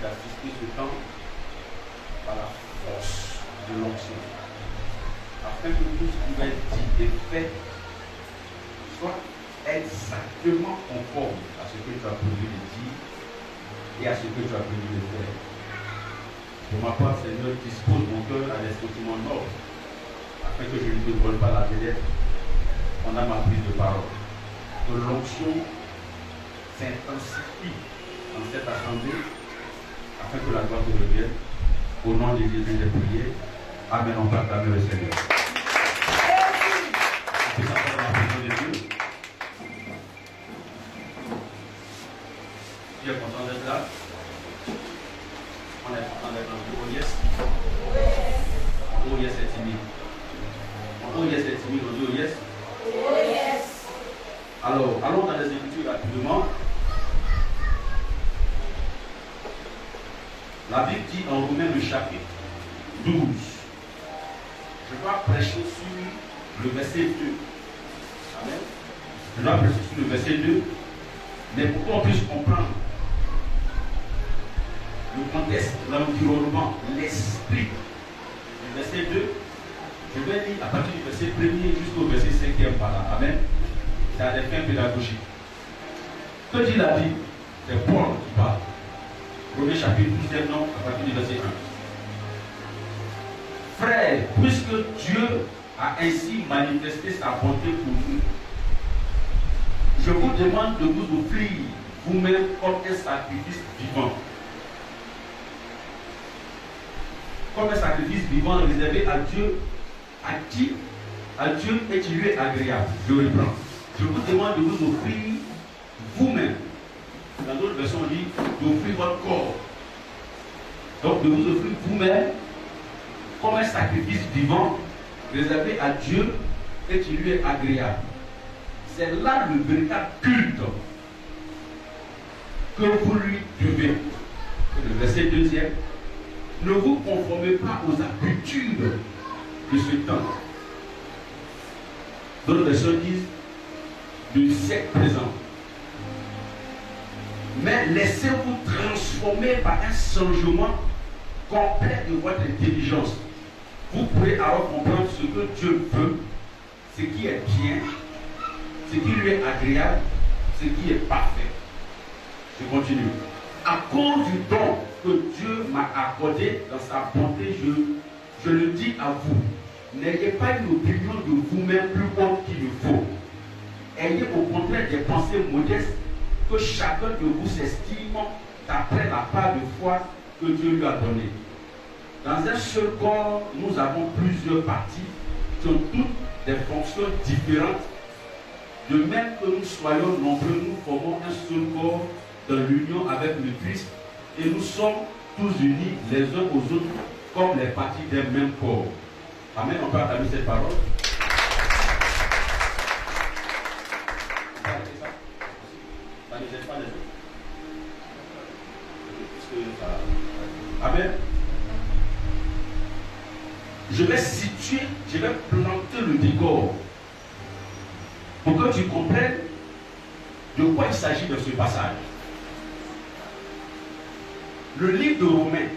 d'assister ce temps par la force de l'onction, afin que tout ce qui va être dit et fait soit exactement conforme à ce que tu as prévu de dire et à ce que tu as prévu de faire. Pour ma part, Seigneur, dispose mon cœur à des sentiments nobles, afin que je ne te vole pas la vedette pendant ma prise de parole. Que l'onction s'intensifie dans cette assemblée, afin que la gloire te revienne. Au nom de Jésus, j'ai prié. Amen. On va acclamer le Seigneur. C'est ça pour la présence de Dieu. Tu es content d'être là? On est content d'être là. Oh yes. Oh yes, c'est timide. Oh yes, c'est timide. On dit oh yes. Oh yes. Alors, allons dans les Écritures rapidement. La Bible dit en Romains le chapitre 12. Je dois prêcher sur le verset 2. Amen. Je dois prêcher sur le verset 2. Mais pour qu'on puisse comprendre le contexte, l'environnement, l'esprit du verset 2, je vais lire à partir du verset 1er jusqu'au verset 5e par là. Amen. C'est à des fins pédagogiques. Que dit la Bible? C'est Paul qui parle. Romains chapitre 12, non, à partir du verset 1. Frères, puisque Dieu a ainsi manifesté sa bonté pour nous, je vous demande de vous offrir vous-même comme un sacrifice vivant. Comme un sacrifice vivant réservé à Dieu, à Dieu et qui lui est agréable. Je reprends. Je vous demande de vous offrir vous-même. Dans d'autres versions, on dit d'offrir votre corps. Donc de vous offrir vous-même comme un sacrifice vivant réservé à Dieu et qui lui est agréable. C'est là le véritable culte que vous lui devez. Le verset 2e. Ne vous conformez pas aux habitudes de ce temps. D'autres versions disent du siècle présent. Mais laissez-vous transformer par un changement complet de votre intelligence. Vous pourrez alors comprendre ce que Dieu veut, ce qui est bien, ce qui lui est agréable, ce qui est parfait. Je continue. À cause du don que Dieu m'a accordé dans sa bonté, je le dis à vous. N'ayez pas une opinion de vous-même plus haute qu'il ne faut. Ayez au contraire des pensées modestes, que chacun de vous s'estime d'après la part de foi que Dieu lui a donnée. Dans un seul corps, nous avons plusieurs parties qui ont toutes des fonctions différentes. De même que nous soyons nombreux, nous formons un seul corps dans l'union avec le Christ et nous sommes tous unis les uns aux autres comme les parties d'un même corps. Amen. On peut acclamer cette parole. Amen. Je vais situer, je vais planter le décor pour que tu comprennes de quoi il s'agit dans ce passage. Le livre de Romains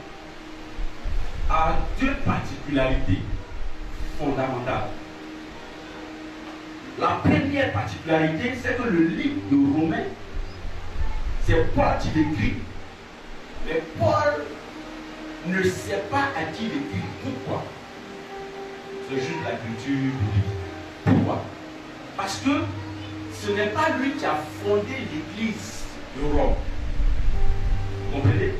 a deux particularités fondamentales. La première particularité, c'est que le livre de Romains, c'est Paul qui l'écrit. Mais Paul ne sait pas à qui il écrit. Pourquoi? C'est juste la culture biblique. Pourquoi? Parce que ce n'est pas lui qui a fondé l'église de Rome. Vous comprenez?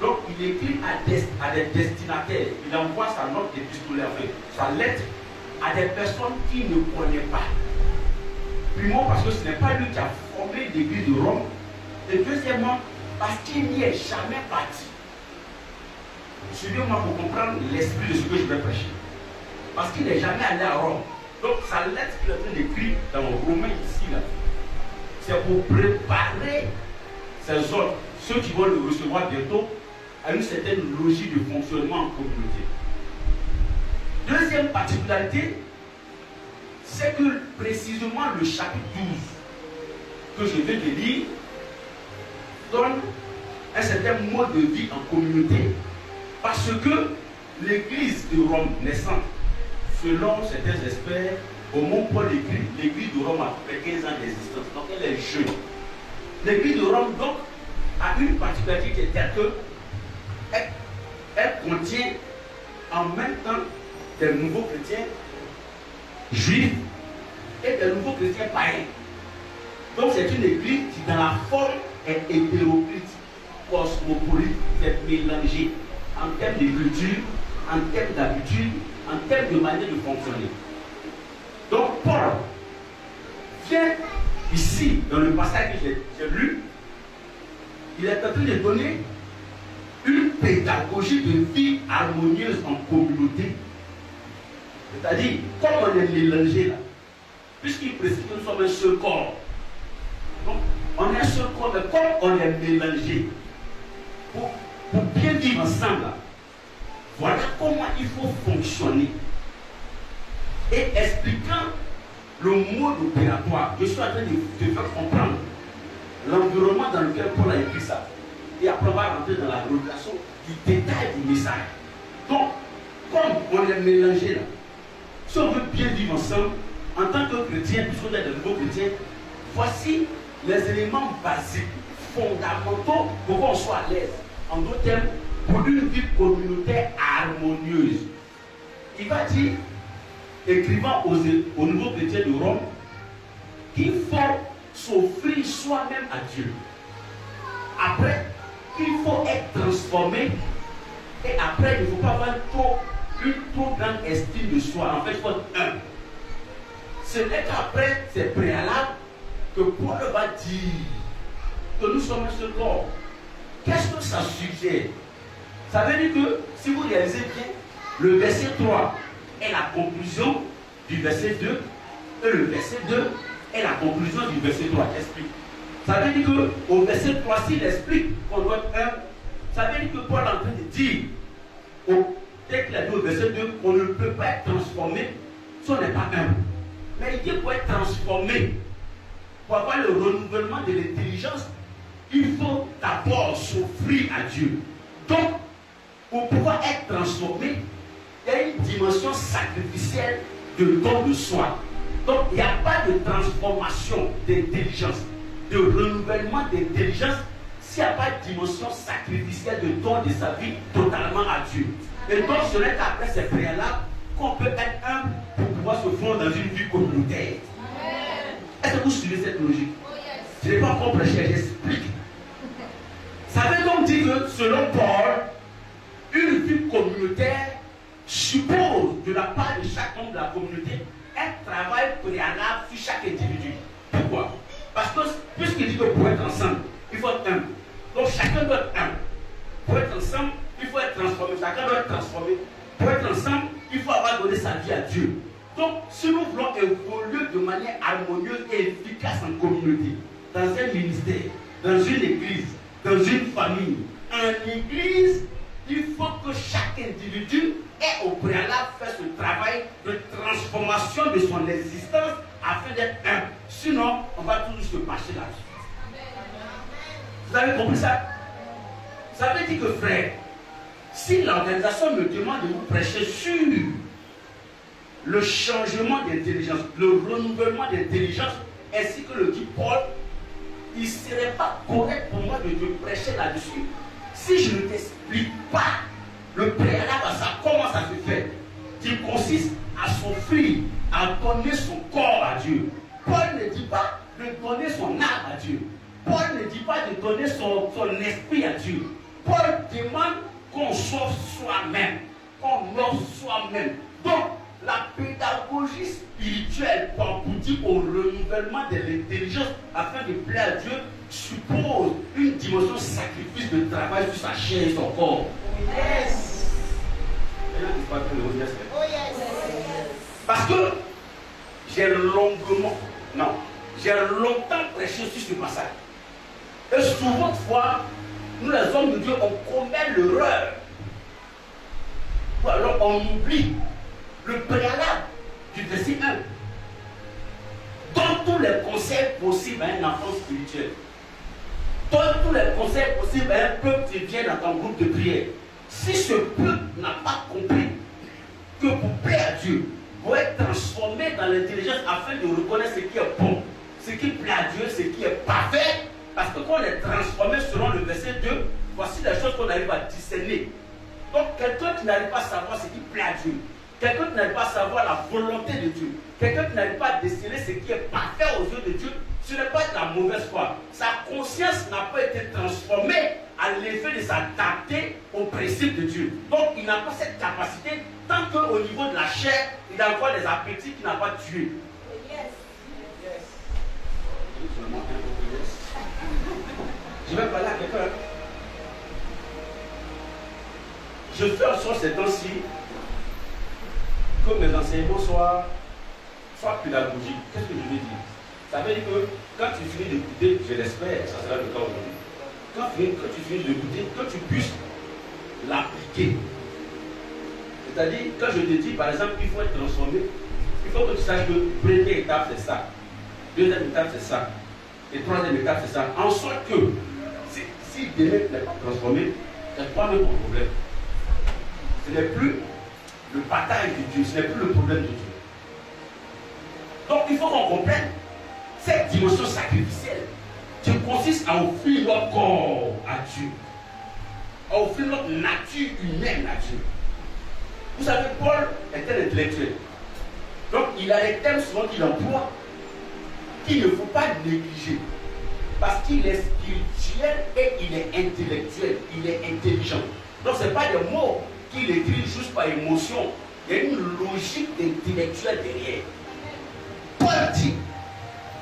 Donc il écrit à des destinataires. Il envoie sa note épistolaire, sa lettre à des personnes qu'il ne connaît pas. Premièrement, parce que ce n'est pas lui qui a fondé l'église de Rome. Et deuxièmement, parce qu'il n'y est jamais parti. Suivez-moi pour comprendre l'esprit de ce que je vais prêcher. Parce qu'il n'est jamais allé à Rome. Donc sa lettre qu'il est en train d'écrire dans Romains ici, là, c'est pour préparer ces autres, ceux qui vont le recevoir bientôt, à une certaine logique de fonctionnement en communauté. Deuxième particularité, c'est que précisément le chapitre 12 que je vais te lire donne un certain mode de vie en communauté. Parce que l'église de Rome naissante, selon certains experts, au moment où Paul écrit, l'église de Rome a fait 15 ans d'existence. Donc elle est jeune. L'église de Rome, donc, a une particularité telle que elle contient en même temps des nouveaux chrétiens juifs et des nouveaux chrétiens païens. Donc c'est une église qui dans la forme est hétéroclite, cosmopolite, est mélangée en termes de culture, en termes d'habitude, en termes de manière de fonctionner. Donc Paul vient ici, dans le passage que j'ai lu, il est en train de donner une pédagogie de vie harmonieuse en communauté. C'est-à-dire, comme on est mélangé là, puisqu'il précise que nous sommes un seul corps. Donc, on est un seul corps, mais comme on est mélangé, pour bien vivre ensemble, là, voilà comment il faut fonctionner. Et expliquant le mode opératoire, je suis en train de faire comprendre l'environnement dans lequel Paul a écrit ça. Et après on va rentrer dans la relation du détail du message. Donc, comme on est mélangé là, si on veut bien vivre ensemble, en tant que chrétien, puisqu'on est de nouveaux chrétiens, voici les éléments basiques, fondamentaux pour qu'on soit à l'aise. En d'autres termes, pour une vie communautaire harmonieuse. Il va dire, écrivant aux nouveaux chrétiens de Rome, qu'il faut s'offrir soi-même à Dieu. Après, il faut être transformé. Et après, il ne faut pas avoir une trop grande estime de soi. En fait, il faut être humble. Ce n'est qu'après ces préalables que Paul va dire que nous sommes un seul corps. Qu'est-ce que ça suggère? Ça veut dire que, si vous réalisez bien, le verset 3 est la conclusion du verset 2 et le verset 2 est la conclusion du verset 3. Explique. Ça veut dire qu'au verset 3, s'il explique qu'on doit être un, ça veut dire que Paul est en train de dire, dès qu'il a dit au verset 2, qu'on ne peut pas être transformé si on n'est pas un. Mais il dit pour être transformé, pour avoir le renouvellement de l'intelligence, il faut d'abord s'offrir à Dieu. Donc, pour pouvoir être transformé, il y a une dimension sacrificielle de don de soi. Donc, il n'y a pas de transformation d'intelligence, de renouvellement d'intelligence, s'il n'y a pas de dimension sacrificielle de don de sa vie totalement à Dieu. Et donc, ce n'est qu'après ces préalables qu'on peut être un pour pouvoir se fondre dans une vie communautaire. Est-ce que vous suivez cette logique? Je n'ai pas encore prêché, j'explique. Ça veut donc dire que, selon Paul, une vie communautaire suppose de la part de chaque membre de la communauté un travail préalable sur chaque individu. Pourquoi? Parce que, puisqu'il dit que pour être ensemble, il faut être un. Donc chacun doit être un. Pour être ensemble, il faut être transformé. Chacun doit être transformé. Pour être ensemble, il faut avoir donné sa vie à Dieu. Donc, si nous voulons évoluer de manière harmonieuse et efficace en communauté, dans un ministère, dans une église, dans une famille, en église, il faut que chaque individu ait au préalable fait ce travail de transformation de son existence afin d'être un. Sinon, on va toujours se marcher là-dessus. Vous avez compris ça? Ça veut dire que, frère, si l'organisation me demande de vous prêcher sur le changement d'intelligence, le renouvellement d'intelligence, ainsi que le dit Paul, il ne serait pas correct pour moi de te prêcher là-dessus si je ne t'explique pas le préalable à ça, comment ça se fait, qui consiste à s'offrir, à donner son corps à Dieu. Paul ne dit pas de donner son âme à Dieu. Paul ne dit pas de donner son esprit à Dieu. Paul demande qu'on s'offre soi-même, qu'on offre soi-même. Donc, la pédagogie spirituelle pour aboutir au renouvellement de l'intelligence afin de plaire à Dieu suppose une dimension de sacrifice de travail sur sa chair et son corps. Yes. Parce que j'ai longtemps prêché sur ce passage. Et souvent de fois, nous les hommes de Dieu, on commet l'erreur. Ou alors on oublie le préalable du verset 1. Donne tous les conseils possibles à un enfant spirituel. donne tous les conseils possibles à un peuple qui vient dans ton groupe de prière. Si ce peuple n'a pas compris que pour plaire à Dieu, vous être transformé dans l'intelligence afin de reconnaître ce qui est bon, ce qui plaît à Dieu, ce qui est parfait, parce que quand on est transformé selon le verset 2, voici les choses qu'on arrive à discerner. Donc quelqu'un qui n'arrive pas à savoir ce qui plaît à Dieu, quelqu'un qui n'arrive pas à savoir la volonté de Dieu, quelqu'un qui n'arrive pas à déceler ce qui est parfait aux yeux de Dieu, ce n'est pas de la mauvaise foi. Sa conscience n'a pas été transformée à l'effet de s'adapter aux principes de Dieu. Donc il n'a pas cette capacité, tant qu'au niveau de la chair, il a encore des appétits qu'il n'a pas tués. Je vais parler à quelqu'un. Je fais en sorte ces temps-ci que mes enseignements soient pédagogiques. Qu'est-ce que je veux dire? Ça veut dire que quand tu finis d'écouter, je l'espère, ça sera le cas aujourd'hui. Quand tu finis d'écouter, que tu puisses l'appliquer. C'est-à-dire, quand je te dis, par exemple, il faut être transformé, il faut que tu saches que première étape, c'est ça. Deuxième étape, c'est ça. Et troisième étape, c'est ça. En sorte que, si demain tu n'es pas transformé, c'est toi-même ton problème. Ce n'est plus le bataille de Dieu, ce n'est plus le problème de Dieu. Donc, il faut qu'on comprenne cette dimension sacrificielle qui consiste à offrir notre corps à Dieu, à offrir notre nature humaine à Dieu. Vous savez, Paul est un intellectuel. Donc, il a des thèmes souvent qu'il emploie qu'il ne faut pas négliger. Parce qu'il est spirituel et il est intellectuel, il est intelligent. Donc, ce n'est pas des mots qu'il écrit juste par émotion. Il y a une logique intellectuelle derrière. Paul dit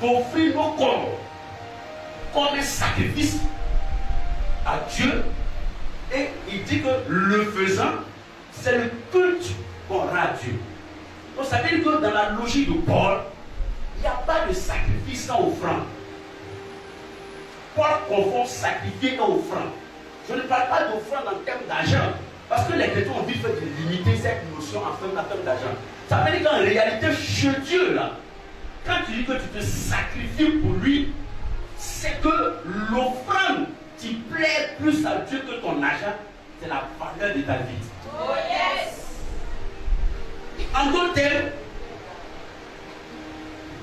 d'offrir nos corps comme un sacrifice à Dieu. Et il dit que le faisant, c'est le culte qu'on rend à Dieu. Donc ça veut dire que dans la logique de Paul, il n'y a pas de sacrifice sans offrande. Paul confond sacrifier et offrande. Je ne parle pas d'offrande en termes d'argent. Parce que les chrétiens ont vite fait de limiter cette notion en termes d'argent. Ça veut dire qu'en réalité, chez Dieu, là, quand tu dis que tu te sacrifies pour lui, c'est que l'offrande qui plaît plus à Dieu que ton argent, c'est la valeur de ta vie. Oh yes! En d'autres termes,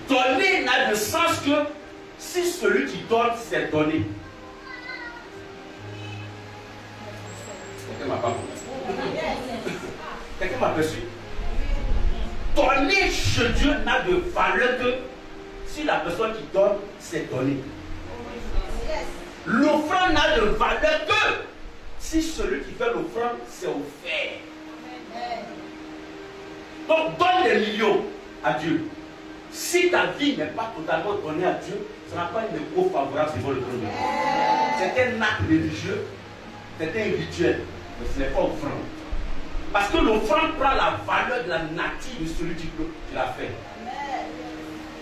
donner n'a de sens que si celui qui donne, c'est donné. Quelqu'un m'a pas compris. Quelqu'un m'a perçu. Donner chez Dieu n'a de valeur que si la personne qui donne, c'est donné. L'offrande n'a de valeur que si celui qui fait l'offrande, c'est offert. Donc, donne des millions à Dieu. Si ta vie n'est pas totalement donnée à Dieu, ce n'est pas une écho favorable devant le trône de Dieu. C'est un acte religieux, c'est un rituel, mais ce n'est pas offrande. Parce que l'offrande prend la valeur de la nature de celui qui l'a fait.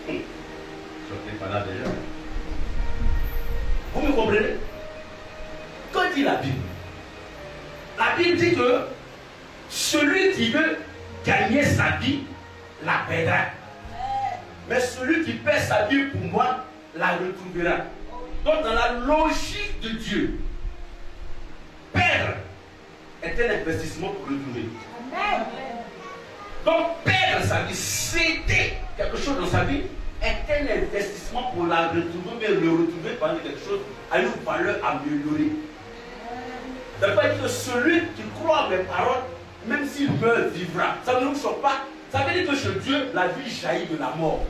Je n'étais pas là déjà. Vous me comprenez? Que dit la Bible? La Bible dit que celui qui veut gagner sa vie la perdra. Mais celui qui perd sa vie pour moi la retrouvera. Donc dans la logique de Dieu, perdre est un investissement pour retrouver. Donc perdre sa vie, céder quelque chose dans sa vie est un investissement pour la retrouver, mais le retrouver par quelque chose à une valeur améliorée. Ça veut pas dire que celui qui croit à mes paroles, même s'il meurt, vivra. Ça ne nous choque pas. Ça veut dire que chez Dieu, la vie jaillit de la mort.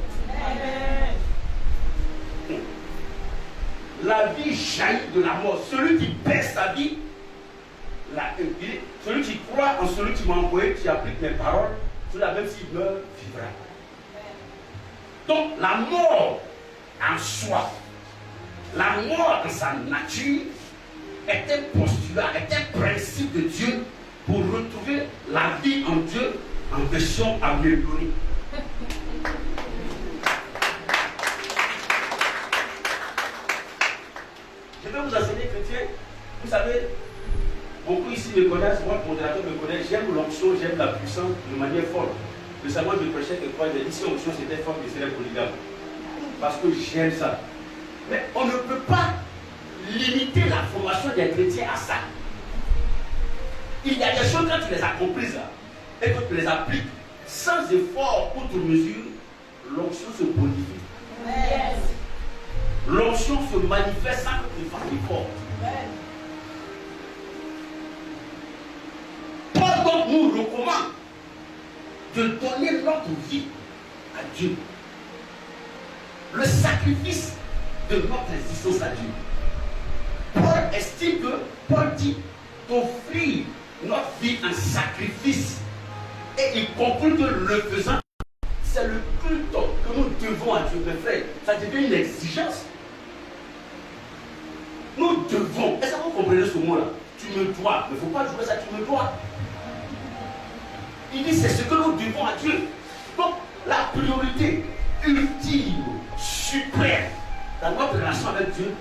La vie jaillit de la mort. Celui qui perd sa vie, celui qui croit en celui qui m'a envoyé, qui applique mes paroles, celui-là, même s'il meurt, vivra. Donc, la mort en soi, la mort dans sa nature, est un postulat, est un principe de Dieu pour retrouver la vie en Dieu en version améliorée. Je vais vous enseigner, chrétien. Vous savez, beaucoup ici me connaissent, moi, le modérateur me connaît, j'aime l'onction, j'aime la puissance de manière forte. Récemment, je prêchais quelque fois, j'ai dit si l'onction c'était fort, je serais polygame. Parce que j'aime ça. Mais on ne peut pas limiter la formation des chrétiens à ça. Il y a des choses, quand tu les as comprises là, et que tu les appliques sans effort outre mesure, l'onction se bonifie. Yes. L'onction se manifeste sans que tu fasses effort. Paul donc nous recommande de donner notre vie à Dieu. Le sacrifice de notre existence à Dieu. Paul estime que, Paul dit d'offrir notre vie en sacrifice. Et il conclut que le faisant, c'est le culte que nous devons à Dieu, mes frères. Ça devient une exigence. Nous devons. Est-ce que vous comprenez ce mot-là? Tu me dois. Il ne faut pas jouer ça, tu me dois. Il dit c'est ce que nous devons à Dieu. Donc, la priorité ultime, suprême, dans notre relation avec Dieu,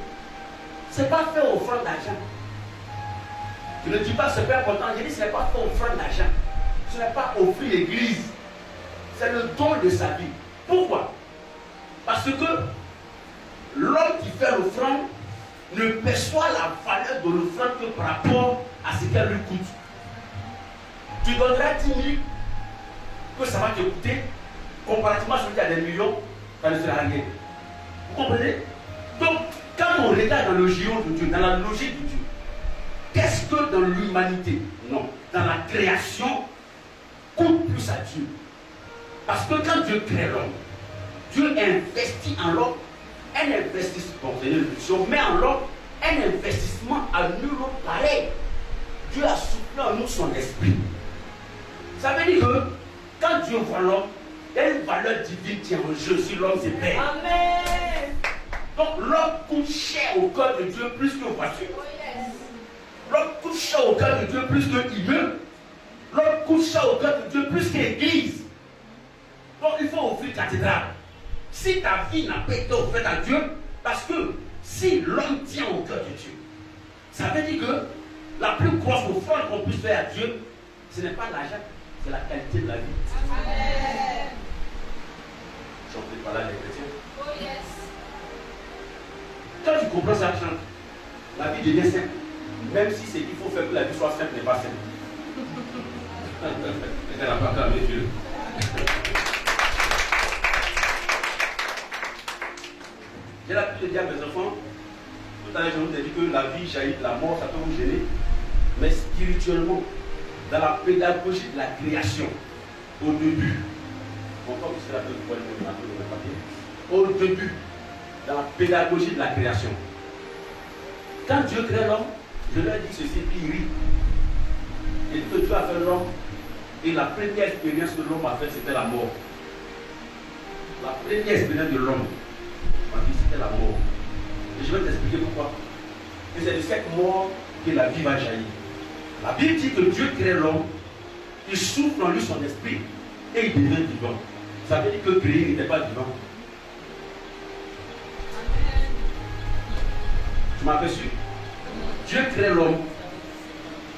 ce n'est pas faire offrande d'argent. Je ne dis pas ce n'est pas important, je dis ce n'est pas faire offrande d'argent. Ce n'est pas offrir l'église. C'est le don de sa vie. Pourquoi? Parce que l'homme qui fait l'offrande ne perçoit la valeur de l'offrande que par rapport à ce qu'elle lui coûte. Tu donneras 10 000 que ça va te coûter, comparativement à celui qui a des millions, ça ne sera rien. Vous comprenez? Donc, quand on regarde dans le géant de Dieu, dans la logique de Dieu, qu'est-ce que dans l'humanité, non, dans la création, coûte plus à Dieu? Parce que quand Dieu crée l'homme, Dieu investit en l'homme un investissement, Dieu met en l'homme un investissement à nul autre pareil. Dieu a soufflé en nous son esprit. Ça veut dire que quand Dieu voit l'homme, il y a une valeur divine qui est en jeu si l'homme se perd. Amen. Donc l'homme coûte cher au cœur de Dieu plus que voiture. Oh yes. L'homme coûte cher au cœur de Dieu plus que immeuble. L'homme coûte cher au cœur de Dieu plus qu'église. Donc il faut offrir cathédrale. Si ta vie n'a pas été offerte à Dieu, parce que si l'homme tient au cœur de Dieu, ça veut dire que la plus grosse offrande qu'on puisse faire à Dieu, ce n'est pas l'argent, c'est la qualité de la vie. Amen. Chantez par là les chrétiens. Oh yes. Quand tu comprends ça, chante, la vie devient simple. Même si c'est qu'il faut faire que la vie soit simple n'est pas simple. Elle n'a pas calmé Dieu. J'ai l'habitude de dire à mes enfants, tout à l'heure je vous ai dit que la vie jaillit de la mort, ça peut vous gêner, mais spirituellement, dans la pédagogie de la création, au début, au début, dans la pédagogie de la création, quand Dieu crée l'homme, je leur dis ceci, puis il rit. Et que Dieu a fait l'homme, et la première expérience que l'homme a faite, c'était la mort. La première expérience de l'homme, c'était la mort. Et je vais t'expliquer pourquoi. Et c'est de cette mort que la vie va jaillir. La Bible dit que Dieu crée l'homme, il souffle en lui son esprit et il devient vivant. Ça veut dire que créer n'était pas vivant. Tu m'as reçu? Dieu crée l'homme.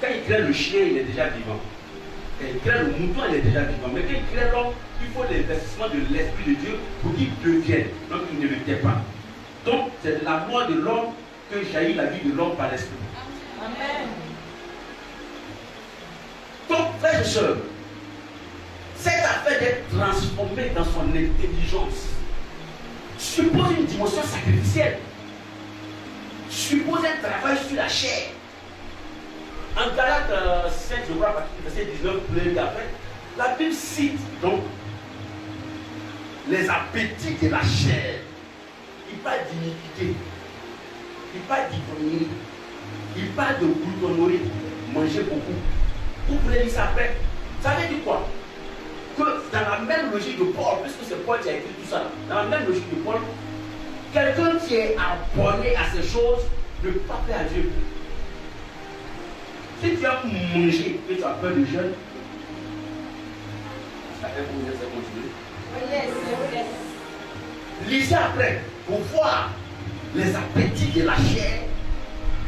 Quand il crée le chien, il est déjà vivant. Quand il crée le mouton, il est déjà vivant. Mais quand il crée l'homme, il faut l'investissement de l'Esprit de Dieu pour qu'il devienne. Donc il ne le l'était pas. Donc c'est de la mort de l'homme que jaillit la vie de l'homme par l'Esprit. Amen. Donc, frères et sœurs, cette affaire d'être transformé dans son intelligence suppose une dimension sacrificielle, suppose un travail sur la chair. En Galates 5, je crois, verset 19, plus après, la Bible cite donc les appétits de la chair. Il parle d'iniquité, il parle d'ivrognerie, il parle de gloutonnerie, manger beaucoup. Vous pouvez lire ça après. Ça veut dire quoi? Que dans la même logique de Paul, puisque c'est Paul qui a écrit tout ça, dans la même logique de Paul, quelqu'un qui est abonné à ces choses ne peut pas plaire à Dieu. Si tu as mangé et tu as peur de jeûne, ça fait combien de continuer? Lisez après pour voir les appétits de la chair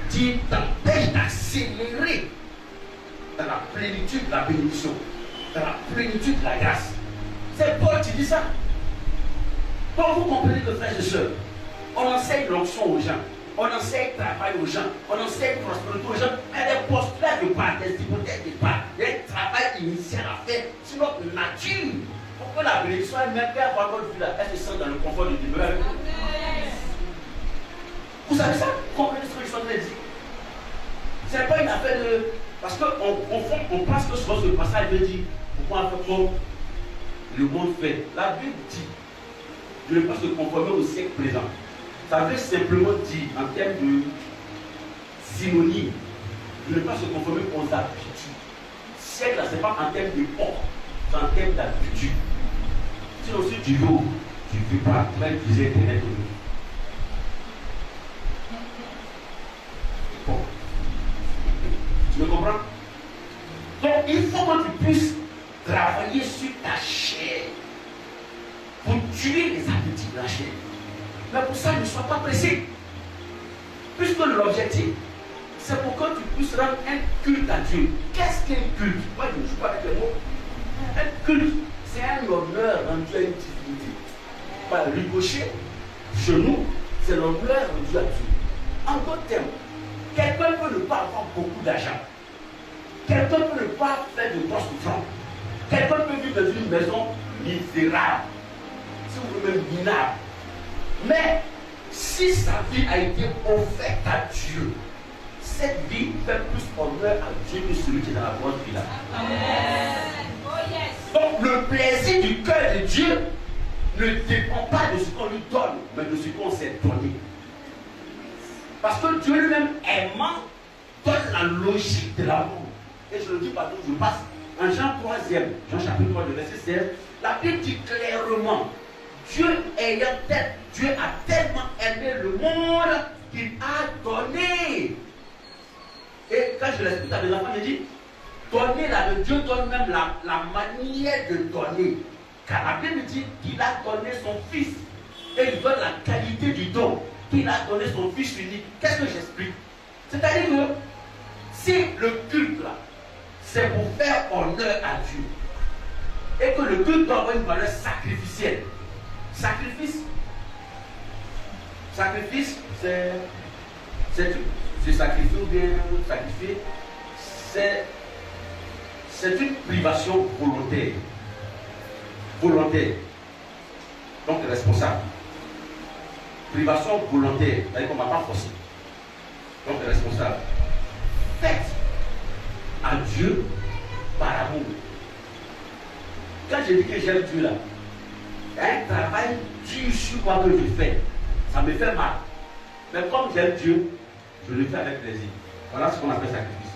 qui t'empêchent d'accélérer dans la plénitude de la bénédiction, dans la plénitude de la grâce. C'est Paul qui dit ça. Donc vous comprenez que frères et sœurs, on enseigne l'onction aux gens. on enseigne travail aux gens, on enseigne prospérité aux gens, mais des postulats de part, des hypothèses de part, des travail initial à faire sur notre nature. Pour que la bénédiction elle-même, peu importe votre vie là, elle se sent dans le confort de Dieu. Vous savez ça? Comprenez ce que je suis en train de dire? Ce n'est pas une affaire de. Parce qu'on pense que souvent ce passage veut dire pourquoi on fait comme le monde fait. La Bible dit de ne pas se conformer au siècle présent. Ça veut simplement dire, en termes de synonyme, de ne pas se conformer aux habitudes. Siècle, ce n'est pas en termes d'époque, c'est en termes d'habitude. Sinon, si tu veux, tu ne peux pas, tu vas utiliser Internet au lieu. Bon. Tu me comprends? Donc, il faut que tu puisses travailler sur ta chair pour tuer les habitudes de la chair. Mais pour ça, ne sois pas pressé. Puisque l'objectif, c'est pour que tu puisses rendre un culte à Dieu. Qu'est-ce qu'un culte? Moi, je ne joue pas avec les mots. Un culte, c'est un honneur rendu à une divinité. Par ricochet, chez nous, c'est l'honneur rendu à Dieu. En d'autres termes, quelqu'un peut ne pas avoir beaucoup d'argent. Quelqu'un peut ne pas faire de grosses francs. Quelqu'un peut vivre dans une maison misérable. Si vous voulez, même minable. Mais si sa vie a été offerte à Dieu, cette vie fait plus honneur à Dieu que celui qui est dans la grosse vie là. Donc le plaisir du cœur de Dieu ne dépend pas de ce qu'on lui donne, mais de ce qu'on s'est donné. Parce que Dieu lui-même aimant donne la logique de l'amour. Et je le dis partout, je passe. En Jean 3e, Jean chapitre 3, verset 16, la Bible dit clairement, Dieu a tellement aimé le monde qu'il a donné. Et quand je l'explique à mes enfants, je dis, donner là, Dieu donne même la manière de donner. Car la Bible dit qu'il a donné son fils. Et il donne la qualité du don. Qu'il a donné son fils unique. Qu'est-ce que j'explique? C'est-à-dire que si le culte là, c'est pour faire honneur à Dieu, et que le culte doit avoir une valeur sacrificielle. Sacrifice, c'est sacrifier ou bien sacrifier, c'est une privation volontaire. Volontaire. Donc responsable. Privation volontaire, c'est-à-dire qu'on ne va pas forcer. Donc responsable. Faites à Dieu par amour. Quand je dis que j'aime Dieu là, un travail dur sur moi que je fais, ça me fait mal. Mais comme j'aime Dieu, je le fais avec plaisir. Voilà ce qu'on appelle sacrifice.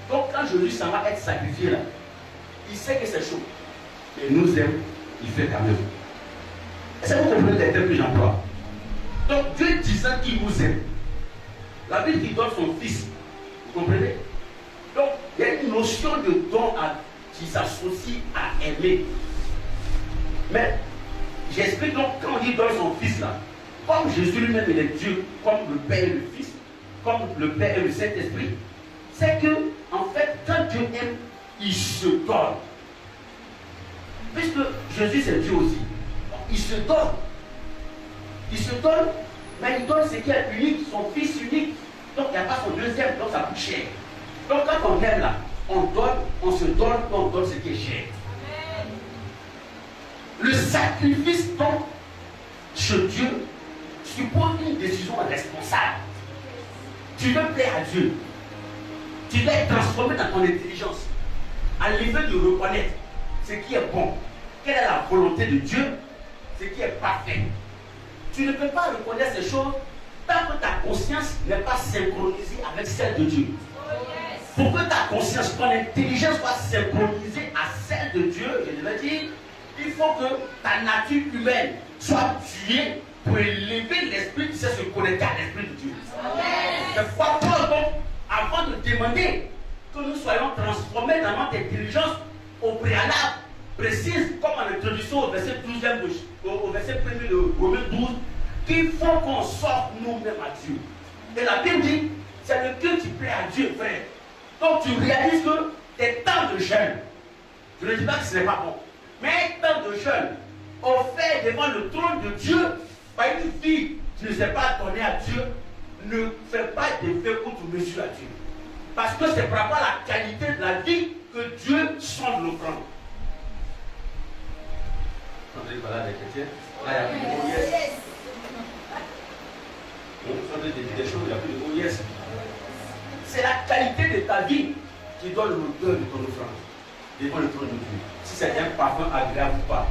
Donc quand je lui sens va être sacrifié là, il sait que c'est chaud. Il nous aime, il fait quand même. Est-ce que vous comprenez les termes que j'emploie? Donc Dieu disant qu'il vous aime. La Bible qui donne son fils. Vous comprenez? Donc il y a une notion de don qui s'associe à aimer. Mais j'explique donc quand on dit donne son fils là, comme Jésus lui-même est Dieu, comme le Père et le Fils, comme le Père et le Saint-Esprit, c'est que en fait quand Dieu aime, il se donne. Puisque Jésus c'est Dieu aussi, il se donne. Il se donne, mais il donne ce qui est unique, son fils unique. Donc il n'y a pas son deuxième, donc ça coûte cher. Donc quand on aime là, on donne, on se donne, on donne ce qui est cher. Le sacrifice donc chez Dieu suppose une décision responsable. Tu veux plaire à Dieu. Tu dois être transformé dans ton intelligence. À l'effet de reconnaître ce qui est bon. Quelle est la volonté de Dieu? Ce qui est parfait. Tu ne peux pas reconnaître ces choses tant que ta conscience n'est pas synchronisée avec celle de Dieu. Pour que ta conscience, ton intelligence soit synchronisée à celle de Dieu, je devais dire, il faut que ta nature humaine soit tuée pour élever l'esprit qui sait se connecter à l'esprit de Dieu. C'est pourquoi Paul, donc, avant de demander que nous soyons transformés dans notre intelligence au préalable, précise, comme en introduction au verset 12e au verset 1er de Romains 12, qu'il faut qu'on sorte nous-mêmes à Dieu. Et la Bible dit, c'est le Dieu qui plaît à Dieu, frère. Donc tu réalises que tes temps de jeûne, je ne dis pas que ce n'est pas bon, mais un temps de jeûne offert devant le trône de Dieu par une vie qui ne s'est pas donnée à Dieu ne fais pas d'effet outre mesure à Dieu. Parce que c'est par rapport à la qualité de la vie que Dieu sonde l'offrande. Vous entendez parler avec les chrétiens? Là, il n'y a plus de oh yes. Vous entendez des choses, il n'y a plus de oh yes. C'est la qualité de ta vie qui donne l'odeur de ton offrande devant le trône de Dieu. Si c'est un parfum agréable ou pas.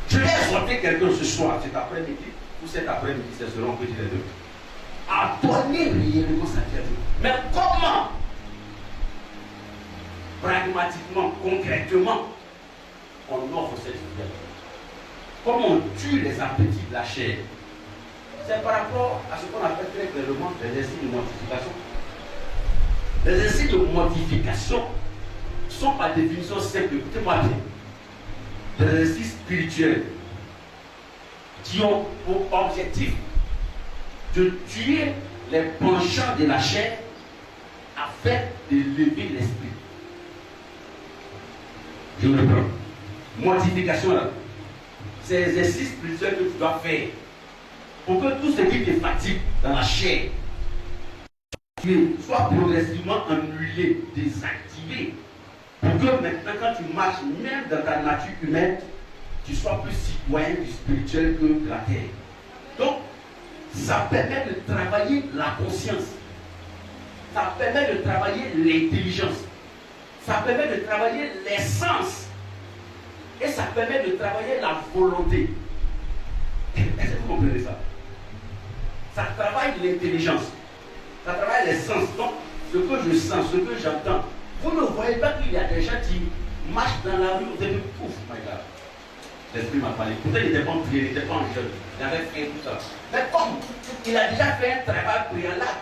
Je vais exhorter quelqu'un ce soir, cet après-midi, ou cet après-midi, c'est selon que je les deux, à donner réellement sa vie à Dieu. Mais comment? Pragmatiquement, concrètement, on offre cette vie à Dieu. Comment on tue les appétits de la chair? C'est par rapport à ce qu'on appelle très clairement les exercices de mortification. Les exercices de mortification sont par définition simples. Écoutez-moi bien. Des exercices spirituels qui ont pour objectif de tuer les penchants de la chair afin de lever l'esprit. Je me reprends. Mortification là. C'est l'exercice spirituel que tu dois faire pour que tout ce qui te fatigue dans la chair soit progressivement annulé, désactivé. Pour que maintenant, quand tu marches, même dans ta nature humaine, tu sois plus citoyen du spirituel que de la terre. Donc, ça permet de travailler la conscience. Ça permet de travailler l'intelligence. Ça permet de travailler les sens. Et ça permet de travailler la volonté. Est-ce que vous comprenez ça? Ça travaille l'intelligence. Ça travaille les sens. Donc, ce que je sens, ce que j'entends. Vous ne voyez pas qu'il y a des gens qui marchent dans la rue, vous avez pouf, my God. L'esprit m'a parlé. Peut-être qu'il n'était pas en prière, il n'était pas en jeûne. Il avait fait tout ça. Mais comme il a déjà fait un travail préalable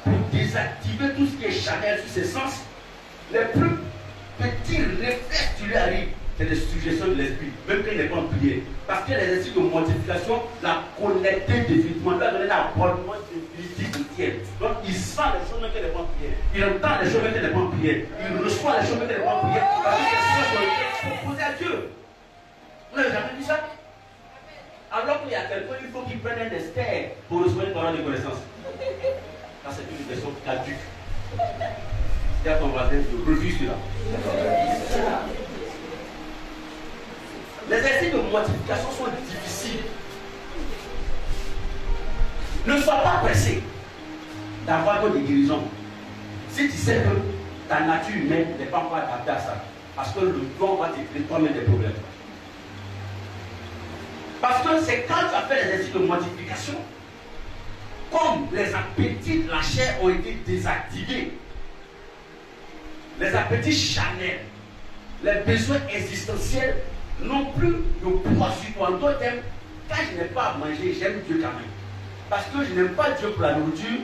pour désactiver tout ce qui est charnel sur ses sens, les plus petits réflexes qui lui arrivent, c'est des suggestions de l'esprit, même qu'il n'est pas en prière. Parce que l'exercice de mortification l'a connecté définitivement, lui a donné l'abonnement définitif du ciel. Donc il sent les choses même qu'il n'est pas en prière. Il entend les choses même qu'il n'est pas en prière. Il reçoit les choses même qu'il n'est pas en prière. Parce que les choses ont été proposées à Dieu. Vous n'avez jamais dit ça? Alors qu'il y a quelqu'un, il faut qu'il prenne un esther pour recevoir une parole de connaissance. Ça, c'est une question caduque. C'est à ton voisin, je refuse cela. Les exercices de mortification sont difficiles. Ne sois pas pressé d'avoir une guérison. Si tu sais que ta nature humaine n'est pas encore adaptée à ça, parce que le don va te créer toi-même des problèmes. Parce que c'est quand tu as fait les exercices de mortification, comme les appétits de la chair ont été désactivés, les appétits charnels, les besoins existentiels n'ont plus de poids sur toi. Toi, quand je n'ai pas à manger, j'aime Dieu quand même. Parce que je n'aime pas Dieu pour la nourriture,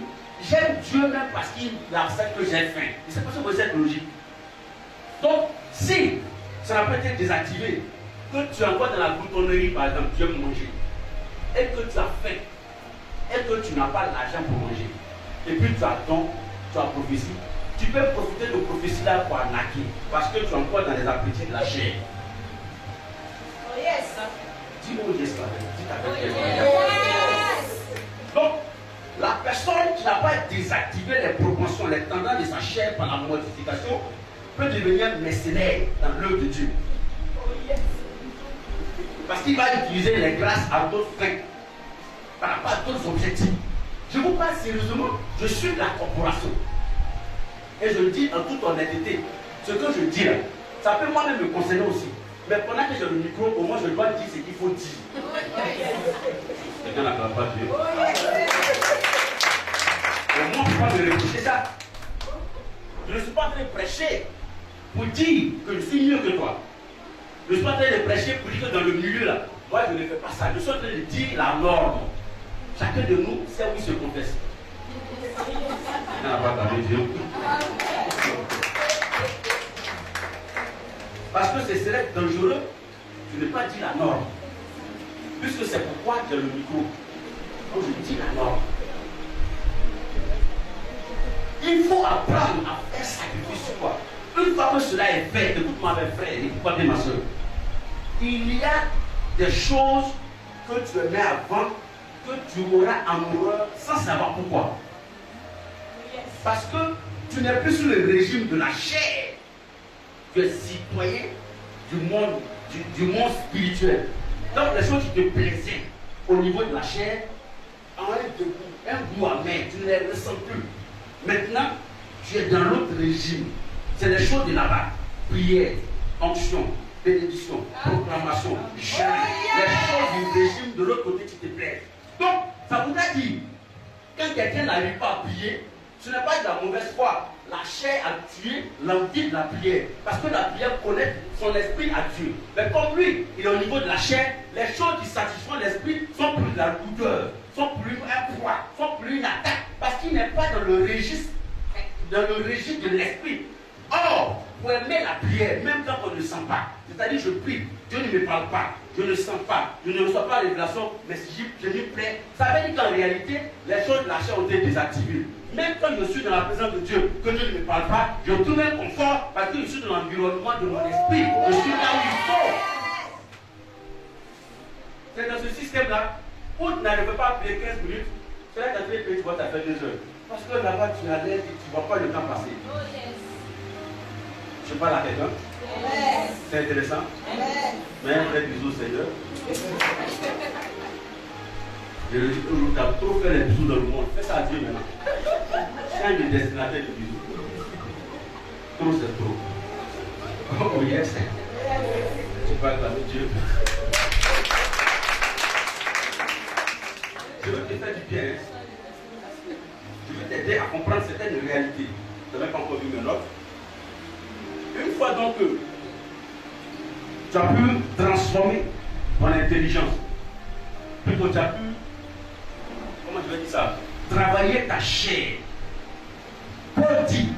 j'aime Dieu même parce qu'il accepte que j'ai faim. Et c'est pour ça que c'est logique. Donc, si ça n'a pas été désactivé, que tu es encore dans la boutonnerie, par exemple, tu aimes manger, et que tu as faim, et que tu n'as pas l'argent pour manger, et puis tu attends, tu as prophétie, tu peux profiter de prophétie là pour arnaquer, parce que tu es encore dans les appétits de la chair. Oh yes. Dis-moi yes, donc, la personne qui n'a pas désactivé les propensions, les tendances de sa chair par la mortification, peut devenir mercenaire dans l'œuvre de Dieu. Oh yes. Parce qu'il va utiliser les grâces à d'autres fins, par rapport à d'autres objectifs. Je vous parle sérieusement, je suis de la corporation. Et je le dis en toute honnêteté. Ce que je dis là, ça peut moi-même me concerner aussi. Mais pendant que j'ai le micro, au moins je dois dire ce qu'il faut dire. Quelqu'un n'acclame pas Dieu. Au moins, je ne peux pas me reprocher ça. Je ne suis pas en train de prêcher pour dire que je suis mieux que toi. Je ne suis pas en train de prêcher pour dire que dans le milieu là, moi je ne fais pas ça. Je suis en train de dire la norme. Chacun de nous sait où il se confesse. Quelqu'un n'a pas parlé Dieu. Parce que ce serait dangereux de ne pas dire la norme. Puisque c'est pourquoi j'ai le micro. Donc je dis la norme. Il faut apprendre à faire sacrifice sur toi. Une fois que cela est fait, écoute-moi mes frères, écoute-moi bien ma soeur. Il y a des choses que tu aimais avant, que tu auras amoureux sans savoir pourquoi. Parce que tu n'es plus sous le régime de la chair. Tu es citoyen du monde spirituel. Donc les choses qui te plaisaient au niveau de la chair, ont un goût amer, tu ne les ressens plus. Maintenant, tu es dans l'autre régime. C'est les choses de là-bas. Prière, onction, bénédiction, proclamation, jeûne. Les choses du régime de l'autre côté qui te plaisent. Donc, ça voudrait dire, quand quelqu'un n'arrive pas à prier, ce n'est pas de la mauvaise foi. La chair a tué l'envie de la prière. Parce que la prière connaît son esprit à Dieu. Mais comme lui, il est au niveau de la chair, les choses qui satisfont l'esprit sont pour de la douleur, sont pour un poids, sont pour une attaque. Parce qu'il n'est pas dans le registre de l'esprit. Or, pour aimer la prière, même quand on ne sent pas, c'est-à-dire je prie, Dieu ne me parle pas, je ne sens pas, je ne reçois pas la révélation, mais si je lui plais, ça veut dire qu'en réalité, les choses de la chair ont été désactivées. Même quand je suis dans la présence de Dieu, que Dieu ne me parle pas, je trouve un confort parce que je suis dans l'environnement de mon esprit. Je suis là où il faut. C'est dans ce système-là où tu n'arrives pas à prier 15 minutes, c'est là que tu vois, tu as fait 2 heures. Parce que là-bas, tu as l'air et tu ne vois pas le temps passer. Je parle à quelqu'un. C'est intéressant. Mais un vrai bisou, Seigneur. Je lui dis que tu as trop fait les bisous dans le monde. Fais ça à Dieu maintenant. C'est un destinataire de bisous. Trop, c'est trop. Oh yes. Tu peux acclamer Dieu. Je veux te faire du bien. Je veux t'aider à comprendre certaines réalités. Tu n'as même pas encore vu mes notes. Une fois donc que tu as pu transformer ton intelligence, plutôt tu as pu, comment je vais dire ça, travailler ta chair. Paul dit,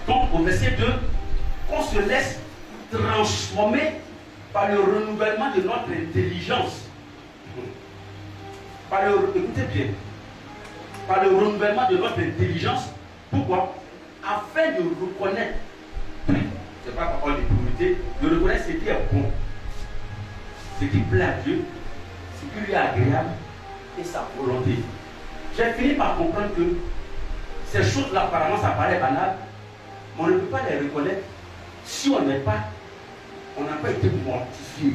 donc au verset 2, qu'on se laisse transformer par le renouvellement de notre intelligence. Écoutez bien, par le renouvellement de notre intelligence. Pourquoi? Afin de reconnaître, c'est pas par ordre de priorité, de reconnaître ce qui est bon, ce qui plaît à Dieu, ce qui lui est agréable et sa volonté. J'ai fini par comprendre que ces choses-là, apparemment, ça paraît banal, mais on ne peut pas les reconnaître si on n'a pas été mortifié,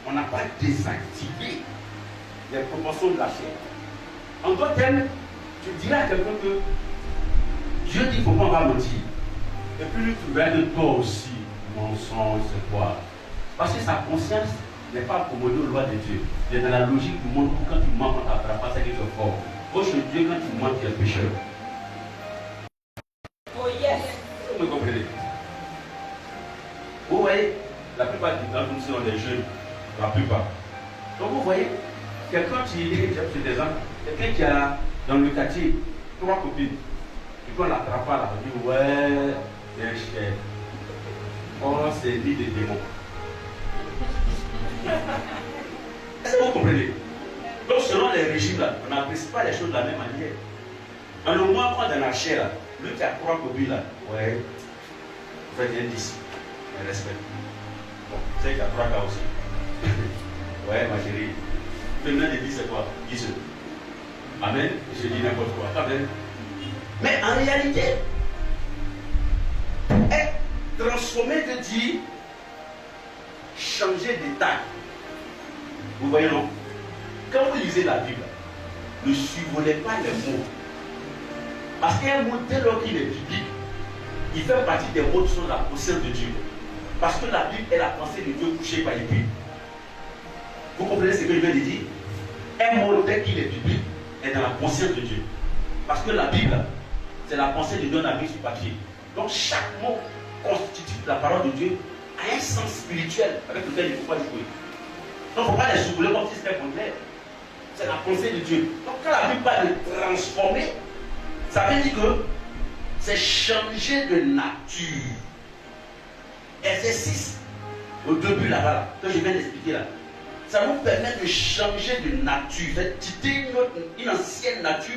on n'a pas désactivé les proportions de la chair. En d'autres termes, tu dirais à quelqu'un que Dieu dit qu'il ne faut pas mentir. Et puis lui, tu vas de toi aussi, mensonge, c'est quoi? Parce que sa conscience n'est pas accommodée aux lois de Dieu. Il est dans la logique du monde où quand tu mens, on ne t'attrape pas, c'est que tu es fort. Au chez Dieu, quand tu mens, tu es pécheur. Oh yes. Vous me comprenez? Vous voyez, la plupart du temps, nous sommes des jeunes. La plupart. Donc vous voyez, quelqu'un qui quelqu'un qui a dans le quartier 3 copines. Et qu'on l'attrape pas là, on dit ouais, bien cher. Oh, c'est lit des démons. Est-ce que vous comprenez? Donc selon les régimes là, on n'apprécie pas les choses de la même manière. En le moins, quand dans la chair là, lui qui a 3 copines là, ouais, vous faites un 10. Un respect. Bon, c'est qu'il y a 3 cas aussi. Ouais, ma chérie. Le nom de 10 c'est quoi? 10. Amen. Je dis n'importe quoi. Amen. Mais en réalité, être transformé veut dire changer d'état. Vous voyez non? Quand vous lisez la Bible, ne survolez pas les mots. Parce qu'un mot, dès lors qu'il est biblique, il fait partie des mots qui sont la conscience de Dieu. Parce que la Bible est la pensée de Dieu couchée par l'Esprit. Vous comprenez ce que je viens de dire? Un mot, dès qu'il est biblique, est dans la conscience de Dieu. Parce que la Bible, c'est la pensée de Dieu en sur papier. Donc chaque mot constitue la parole de Dieu à un sens spirituel avec lequel il ne faut pas jouer. Donc il ne faut pas les soulever comme si c'était contraire. C'est la pensée de Dieu. Donc quand la Bible parle de transformer, ça veut dire que c'est changer de nature. Exercice au début là-bas, que je viens d'expliquer là. Ça nous permet de changer de nature, de quitter une ancienne nature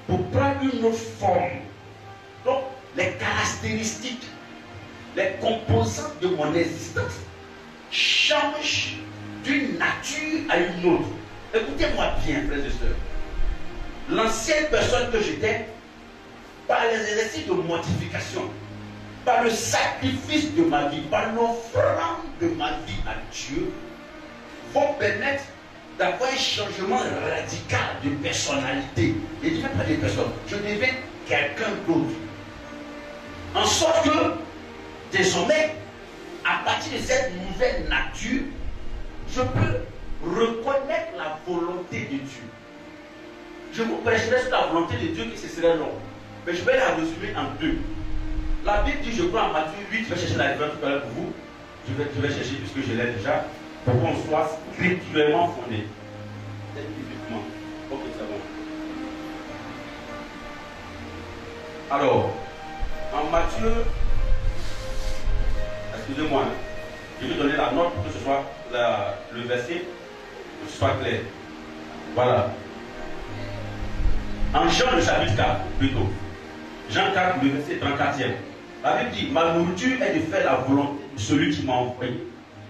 pour prendre une autre forme. Donc, les caractéristiques, les composantes de mon existence changent d'une nature à une autre. Écoutez-moi bien, frères et sœurs. l'ancienne personne que j'étais, par les exercices de mortification, par le sacrifice de ma vie, par l'offrande de ma vie à Dieu, vont permettre d'avoir un changement radical de personnalité. Je ne dis même pas de personne, je deviens quelqu'un d'autre. En sorte que, désormais, à partir de cette nouvelle nature, je peux reconnaître la volonté de Dieu. Je vous prêcherai sur la volonté de Dieu qui ce serait long. Mais je vais la résumer en deux. La Bible dit, je crois en Matthieu 8, je vais chercher la référence tout à l'heure pour vous. Je vais chercher puisque je l'ai déjà, pour qu'on soit scripturalement fondé. Bibliquement. Ok, c'est bon. Alors, en Matthieu, excusez-moi, je vais donner la note pour que ce soit le verset, pour que ce soit clair. Voilà. En Jean le chapitre 4, plutôt. Jean 4, le verset 34e. La Bible dit, ma nourriture est de faire la volonté de celui qui m'a envoyé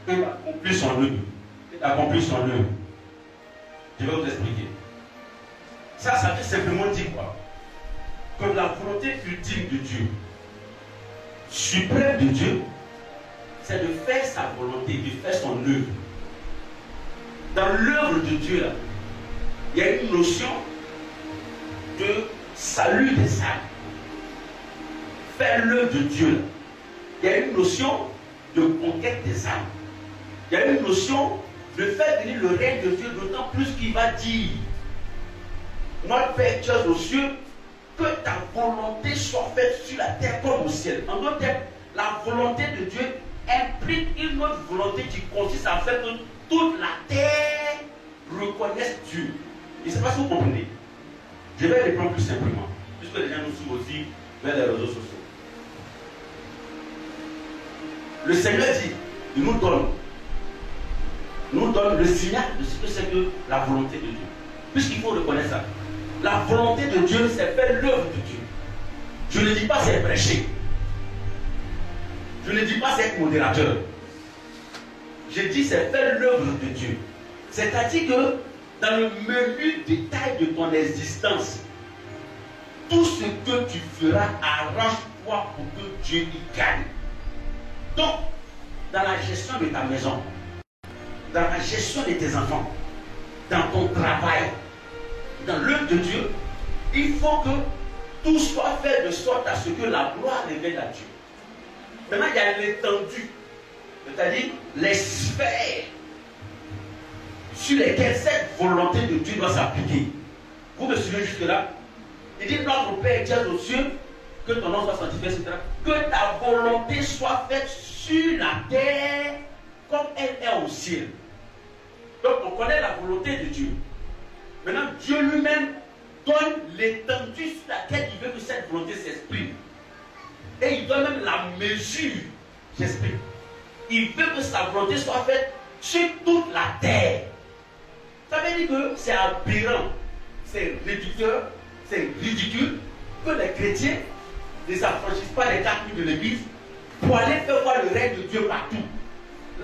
et d'accomplir son œuvre. Je vais vous expliquer. Ça veut simplement dire quoi? Que la volonté ultime de Dieu, suprême de Dieu, c'est de faire sa volonté, de faire son œuvre. Dans l'œuvre de Dieu, là, il y a une notion de salut des âmes. Faire l'œuvre de Dieu, là, il y a une notion de conquête des âmes. Il y a une notion de faire venir le règne de Dieu, d'autant plus qu'il va dire, notre Père qui es aux cieux, que ta volonté soit faite sur la terre comme au ciel. En d'autres termes, la volonté de Dieu implique une autre volonté qui consiste à faire que toute la terre reconnaisse Dieu. Je ne sais pas si vous comprenez. Je vais répondre plus simplement, puisque les gens nous suivent aussi vers les réseaux sociaux. Le Seigneur dit, il nous donne le signal de ce que c'est que la volonté de Dieu. Puisqu'il faut reconnaître ça. La volonté de Dieu, c'est faire l'œuvre de Dieu. Je ne dis pas c'est prêcher. Je ne dis pas c'est être modérateur. Je dis c'est faire l'œuvre de Dieu. C'est-à-dire que dans le menu détail de ton existence, tout ce que tu feras, arrange-toi pour que Dieu y gagne. Donc, dans la gestion de ta maison, dans la gestion de tes enfants, dans ton travail, dans l'œuvre de Dieu, il faut que tout soit fait de sorte à ce que la gloire revienne à Dieu. Maintenant, il y a l'étendue, c'est-à-dire les sphères sur lesquelles cette volonté de Dieu doit s'appliquer. Vous me suivez jusque-là? Il dit, notre Père qui est aux cieux, que ton nom soit sanctifié, etc. Que ta volonté soit faite sur la terre comme elle est au ciel. Donc on connaît la volonté de Dieu. Maintenant, Dieu lui-même donne l'étendue sur laquelle il veut que cette volonté s'exprime. Et il donne même la mesure, j'explique. Il veut que sa volonté soit faite sur toute la terre. Ça veut dire que c'est aberrant, c'est réducteur, c'est ridicule que les chrétiens ne s'affranchissent pas les 4 murs de l'église pour aller faire voir le règne de Dieu partout.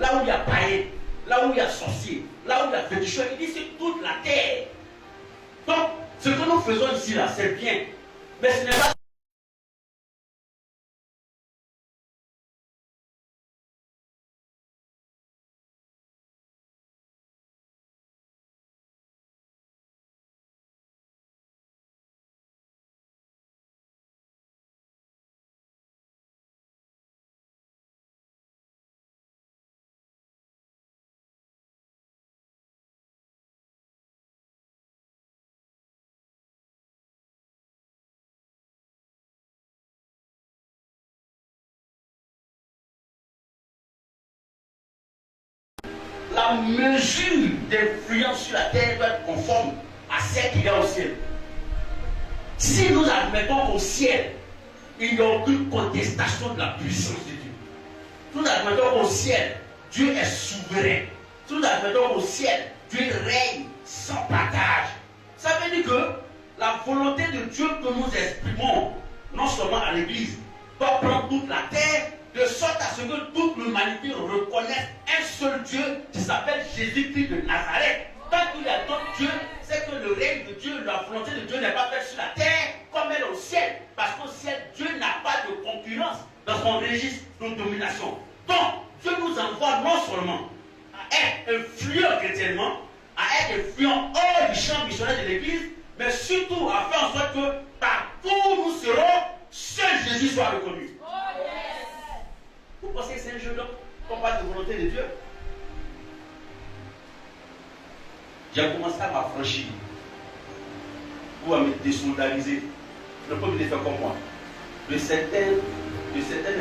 Là où il y a païens, là où il y a sorciers, là où il y a féticheurs, il dit c'est toute la terre. Donc, ce que nous faisons ici, là, c'est bien. Mais ce n'est pas la mesure d'influence sur la terre doit être conforme à celle qu'il y a au ciel. Si nous admettons qu'au ciel, il n'y a aucune contestation de la puissance de Dieu. Si nous admettons qu'au ciel, Dieu est souverain. Si nous admettons qu'au ciel, Dieu règne sans partage. Ça veut dire que la volonté de Dieu que nous exprimons, non seulement à l'église, doit prendre toute la terre, de sorte à ce que toute l'humanité reconnaisse un seul Dieu qui s'appelle Jésus-Christ de Nazareth. Tant qu'il y a d'autres dieux, c'est que le règne de Dieu, la volonté de Dieu n'est pas faite sur la terre comme elle est au ciel. Parce qu'au ciel, Dieu n'a pas de concurrence dans son registre de domination. Donc, Dieu nous envoie non seulement à être influents chrétiennement, à être influents hors du champ missionnaire de l'Église, mais surtout à faire en sorte que partout où nous serons, seul Jésus soit reconnu. Oh yes. Vous pensez que c'est un jeu donc qu'on parle de volonté de Dieu? J'ai commencé à m'affranchir ou à me désolidariser. Le peuple est fait comme moi. De certaines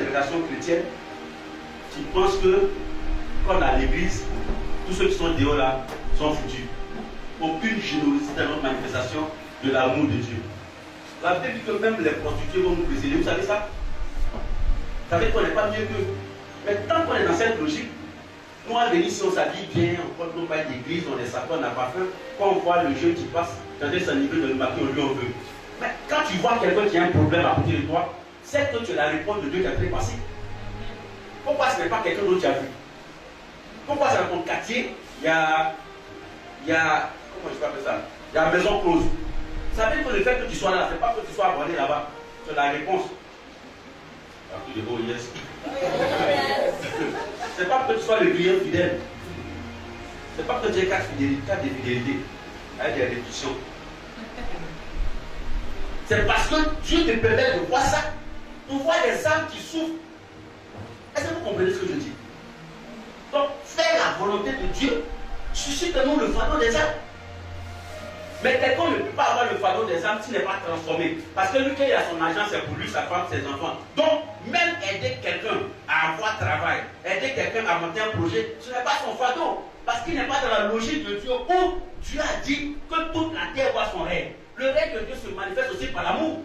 relations chrétiennes qui pensent que, comme à l'église, tous ceux qui sont dehors là sont foutus. Aucune générosité dans notre manifestation de l'amour de Dieu. La Bible dit que même les prostituées vont nous précéder. Vous savez ça? Vous savez qu'on n'est pas mieux qu'eux. Mais tant qu'on est dans cette logique, nous, à venir, si on s'habille bien, on porte nos pailles d'église, on est sapeurs, on n'a pas faim, quand on voit le jeune qui passe, quand il s'en niveau de nous maquiller, on lui en veut. Mais quand tu vois quelqu'un qui a un problème à côté de toi, c'est que tu as la réponse de Dieu qui a fait passer. Pourquoi ce n'est pas quelqu'un d'autre qui a vu? Pourquoi c'est dans ton quartier, il y a comment je peux appeler ça? Il y a la maison close. Vous savez que le fait que tu sois là, ce n'est pas que tu sois abordé là-bas. C'est la réponse. Oh yes. C'est pas que tu sois le client fidèle. C'est pas que tu aies 4 de fidélité avec des répétitions. C'est parce que Dieu te permet de voir ça, pour voir des âmes qui souffrent. Est-ce que vous comprenez ce que je dis? Donc, faire la volonté de Dieu suscite en nous le fardeau des âmes. Mais quelqu'un ne peut pas avoir le fardeau des âmes s'il n'est pas transformé. Parce que lui, quand il a son argent, c'est pour lui, sa femme, ses enfants. Donc, même aider quelqu'un à avoir travail, aider quelqu'un à monter un projet, ce n'est pas son fardeau. Parce qu'il n'est pas dans la logique de Dieu où Dieu a dit que toute la terre voit son règne. Le règne de Dieu se manifeste aussi par l'amour.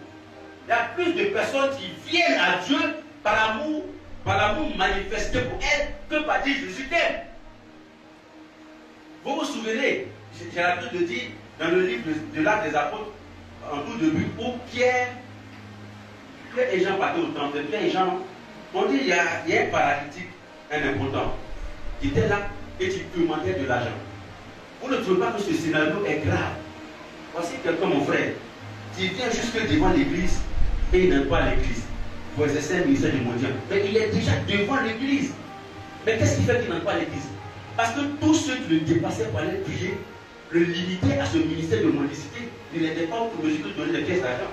Il y a plus de personnes qui viennent à Dieu par l'amour manifesté pour elles, que par dire Jésus t'aime. Vous vous souvenez, j'ai l'habitude de dire dans le livre de l'Acte des Apôtres, en tout début, où Pierre et Jean partaient au temple. Pierre et Jean, on dit il y a un paralytique, un impotent, qui était là et qui demandait de l'argent. Vous ne trouvez pas que ce scénario est grave? Voici quelqu'un, mon frère, qui vient jusque devant l'église et il n'aime pas l'église pour exercer un ministère de mondial. Mais il est déjà devant l'église. Mais qu'est-ce qui fait qu'il n'aime pas l'église? Parce que tous ceux qui le dépassaient pour aller prier le limitaient à ce ministère de mendicité. Il n'était pas pour mesure de donner des pièces d'argent.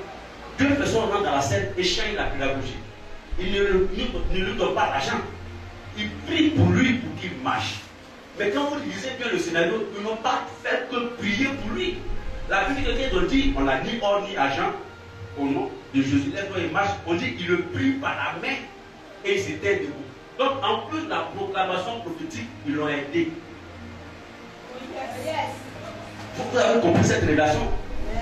2 personnes rentrent dans la scène et changent la pédagogie. Ils ne lui donnent pas d'argent. Ils prient pour lui pour qu'il marche. Mais quand vous lisez bien le scénario, ils n'ont pas fait que prier pour lui. La Bible dit on n'a ni or ni argent au nom de Jésus. Lève-toi et marche. On dit qu'il le prie par la main et il s'était debout. Donc en plus de la proclamation prophétique, ils l'ont aidé. Yes. Vous avez compris cette relation?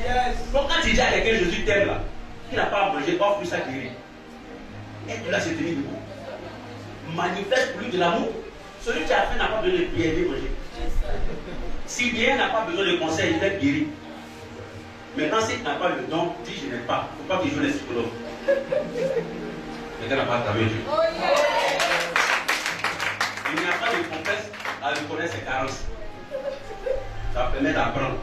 Yes. Donc quand tu dis à quelqu'un Jésus t'aime là, qui n'a pas à manger, offre lui ça guérir. Aide-le à se tenir debout. Manifeste pour lui de l'amour. Celui qui a faim n'a pas besoin de prier et de manger. Si bien n'a pas besoin de conseil, il est guéri. Maintenant, si tu n'as pas le don, dis je n'ai pas. Il ne faut pas qu'il joue les psychologues. Quelqu'un n'a pas travaillé Dieu. Oh yes. Il n'y a pas de complexe à reconnaître ses carences. Ça permet d'apprendre.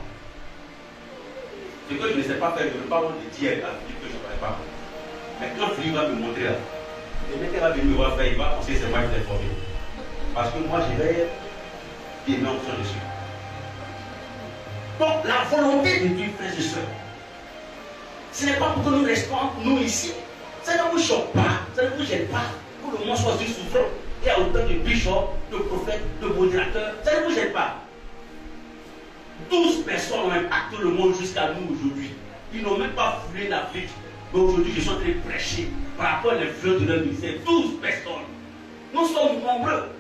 Ce que je ne sais pas faire, je ne veux pas vous dire à Philippe que je ne connais pas. Mais quand Philippe va me montrer là, le mec va venir me voir faire, il va penser que c'est moi qui l'ai formé. Parce que moi, je vais aimer en fonction dessus. Donc, la volonté de Dieu, frères et sœurs, ce n'est pas pour que nous restons, nous ici. Ça ne vous choque pas, ça ne vous gêne pas. Que le monde soit si souffrant. Il y a autant de bishops, de prophètes, de modérateurs. Ça ne vous gêne pas. 12 personnes ont impacté le monde jusqu'à nous aujourd'hui. Ils n'ont même pas foulé l'Afrique. Mais aujourd'hui, je suis en train de prêcher par rapport à l'influence de leur ministère. 12 personnes. Nous sommes nombreux.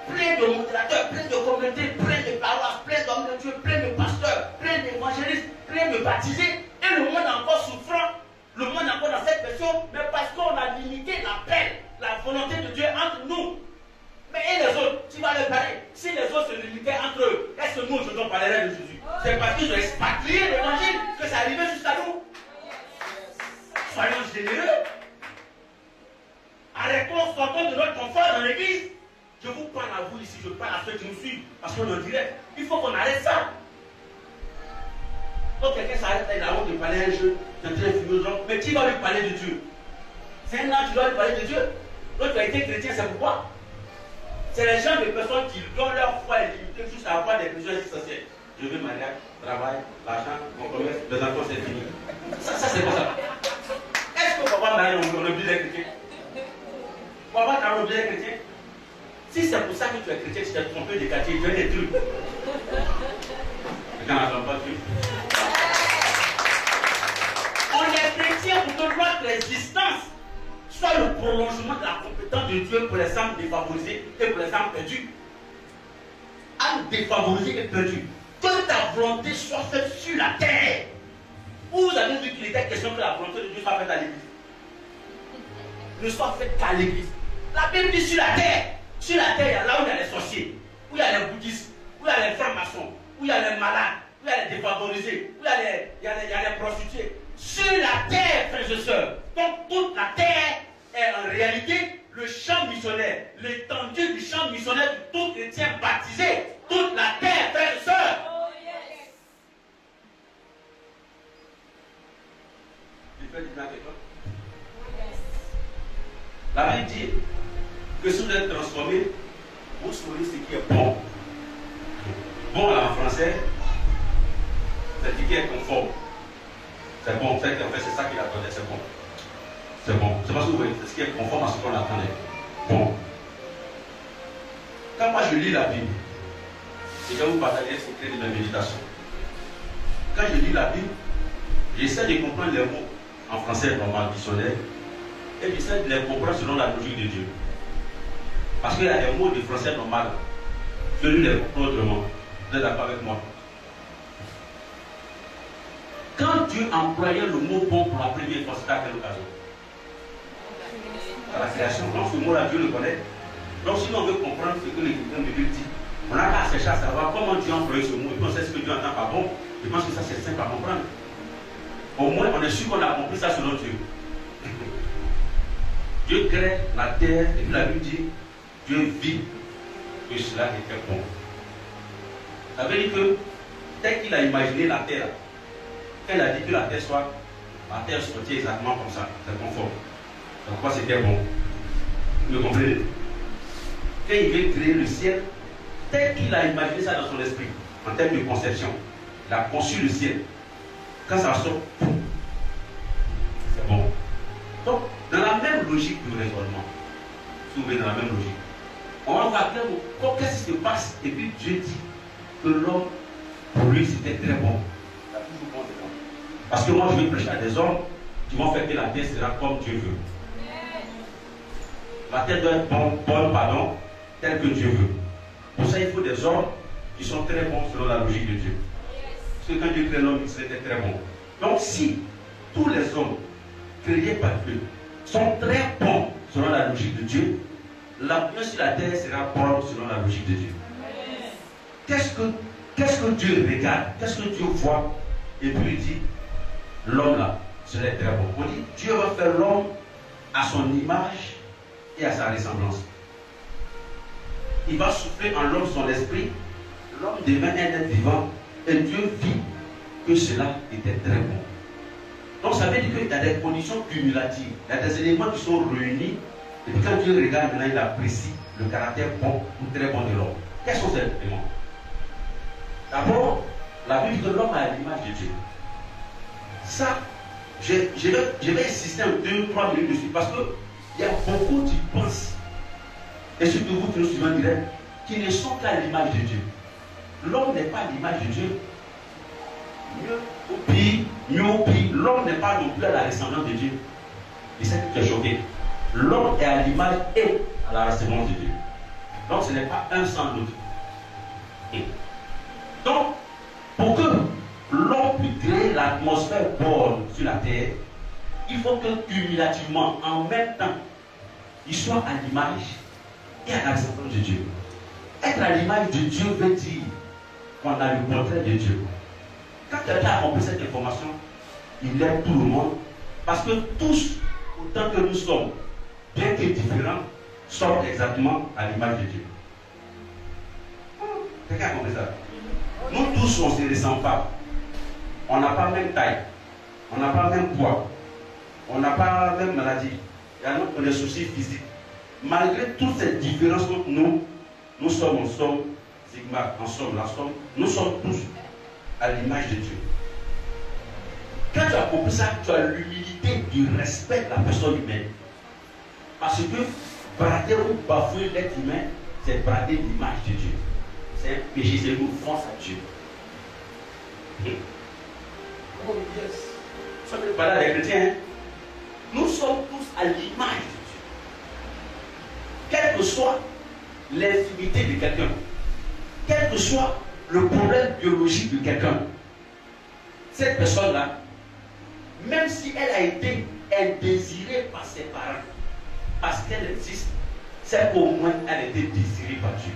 Plein de modérateurs, plein de communautés, plein de paroisses, plein d'hommes de Dieu, plein de pasteurs, plein d'évangélistes, plein de baptisés. Et le monde est encore souffrant. Le monde est encore dans cette version. Mais parce qu'on a limité l'appel, la volonté de Dieu entre nous. Mais et les autres, tu vas leur parler. Si les autres se limitaient entre eux, est-ce que nous aujourd'hui on parlerait de Jésus? C'est parce qu'ils ont expatrié l'évangile que ça arrivait jusqu'à nous. Soyons généreux. Arrêtons, sortons de notre confort dans l'église. Je vous parle à vous ici, je parle à ceux qui nous suivent, parce qu'on est en direct. Il faut qu'on arrête ça. Donc quelqu'un s'arrête, il a honte de parler à un jeu, d'un très philosophe, mais qui va lui parler de Dieu? C'est un an, tu dois lui parler de Dieu. Donc tu as été chrétien, c'est pourquoi? C'est les gens, les personnes qui dont leur foi est limitée juste à avoir des besoins essentiels. Je veux mariage, travail, l'argent, mon commerce, les enfants, c'est fini. Ça c'est pas ça. Est-ce qu'on va pas marier, on est obligé d'être chrétien? On va pas travailler, obligé d'être chrétien? Si c'est pour ça que tu es chrétien, tu t'es trompé de quartier, tu as des trucs. Les gens n'attendent pas Dieu. On est chrétien pour que notre existence soit le prolongement de la compétence de Dieu pour les âmes défavorisées et pour les âmes perdues. Âmes défavorisées et perdues. Que ta volonté soit faite sur la terre. Vous avez vu qu'il était question que la volonté de Dieu soit faite à l'église. Ne soit faite qu'à l'église. La Bible dit sur la terre. Sur la terre, il y a là où il y a les sorciers, où il y a les bouddhistes, où il y a les francs-maçons, où il y a les malades, où il y a les défavorisés, où il y a les prostituées. Sur la terre, frères et sœurs. Donc toute la terre est en réalité le champ missionnaire, l'étendue du champ missionnaire de tout chrétien baptisé. Toute la terre, frères et sœurs. Oh yes. Tu fais du bien avec toi? Oh yes. La Bible dit que si vous êtes transformé, vous saurez ce qui est bon. Bon en français, c'est ce qui est conforme. C'est bon, en fait c'est ça qu'il attendait, c'est bon. C'est bon. C'est parce que vous voyez, c'est ce qui est conforme à ce qu'on attendait. Bon. Quand moi je lis la Bible, et je vais vous partager le secret de la méditation. Quand je lis la Bible, j'essaie de comprendre les mots en français normal, dictionnaire, et j'essaie de les comprendre selon la logique de Dieu. Parce qu'il y a des mots de français normal, je lis les comprends autrement. Vous êtes d'accord avec moi? Quand Dieu employait le mot bon pour la première fois, c'était à quelle occasion? À la création. Donc ce mot-là, Dieu le connaît. Donc si on veut comprendre ce que l'écrivain de Dieu dit, on n'a qu'à chercher à savoir comment Dieu a employé ce mot. Et puis on sait ce que Dieu entend par bon. Je pense que ça c'est simple à comprendre. Au moins on est sûr qu'on a compris ça selon Dieu. Dieu crée la terre et puis la Bible dit Dieu vit que cela était bon. Ça veut dire que tel qu'il a imaginé la terre, quand il a dit que la terre soit exactement comme ça, c'est conforme. Donc quoi c'était bon? Vous le comprenez? Quand il veut créer le ciel, tel qu'il a imaginé ça dans son esprit, en termes de conception, il a conçu le ciel. Quand ça sort, c'est bon. Donc, dans la même logique de raisonnement, si vous voulez, dans la même logique, on va voir qu'est-ce qui se passe, et puis Dieu dit que l'homme, pour lui, c'était très bon. Il a toujours bon dedans. Parce que moi, je vais prêcher à des hommes qui vont faire que la terre sera comme Dieu veut. La terre doit être bonne, telle que Dieu veut. Pour ça, il faut des hommes qui sont très bons selon la logique de Dieu. Parce que quand Dieu crée l'homme, il serait très bon. Donc, si tous les hommes créés par Dieu sont très bons selon la logique de Dieu, la vie sur la terre sera bonne selon la logique de Dieu. Qu'est-ce que Dieu regarde? Qu'est-ce que Dieu voit? Et puis il dit, l'homme là, serait très bon. On dit, Dieu va faire l'homme à son image et à sa ressemblance. Il va souffler en l'homme son esprit, l'homme devient un être vivant, et Dieu vit que cela était très bon. Donc ça veut dire qu'il y a des conditions cumulatives, il y a des éléments qui sont réunis, et puis quand Dieu regarde maintenant, il apprécie le caractère bon ou très bon de l'homme. Quels sont ces éléments? D'abord, la Bible dit que l'homme a l'image de Dieu. Ça, je vais insister en 2-3 minutes dessus parce qu'il y a beaucoup qui pensent, et surtout vous qui nous suivez en direct, qui ne sont qu'à l'image de Dieu. L'homme n'est pas l'image de Dieu. Mieux ou pire, l'homme n'est pas non plus à la ressemblance de Dieu. Et c'est ce qui est choqué. L'homme est à l'image et à la ressemblance de Dieu. Donc ce n'est pas un sans l'autre. Donc, pour que l'homme puisse créer l'atmosphère bonne sur la terre, il faut que cumulativement, en même temps, il soit à l'image et à la ressemblance de Dieu. Être à l'image de Dieu veut dire qu'on a le portrait de Dieu. Quand quelqu'un a compris cette information, il aime tout le monde, parce que tous, autant que nous sommes, bien que différents, sommes exactement à l'image de Dieu. Quelqu'un a compris ça? Nous tous, on ne se ressemble pas. On n'a pas la même taille. On n'a pas le même poids. On n'a pas la même maladie. Il y a d'autres des soucis physiques. Malgré toutes ces différences entre nous, nous sommes en somme, Sigma, en somme, la somme, nous sommes tous à l'image de Dieu. Quand tu as compris ça, tu as l'humilité du respect de la personne humaine. Parce que brader ou bafouer l'être humain, c'est brader l'image de Dieu. C'est un péché, c'est une offense à Dieu. Oh yes. Ça veut parler des chrétiens. Hein? Nous sommes tous à l'image de Dieu. Quelle que soit l'infimité de quelqu'un, quel que soit le problème biologique de quelqu'un, cette personne-là, même si elle a été indésirée par ses parents, parce qu'elle existe, c'est qu'au moins elle a été désirée par Dieu.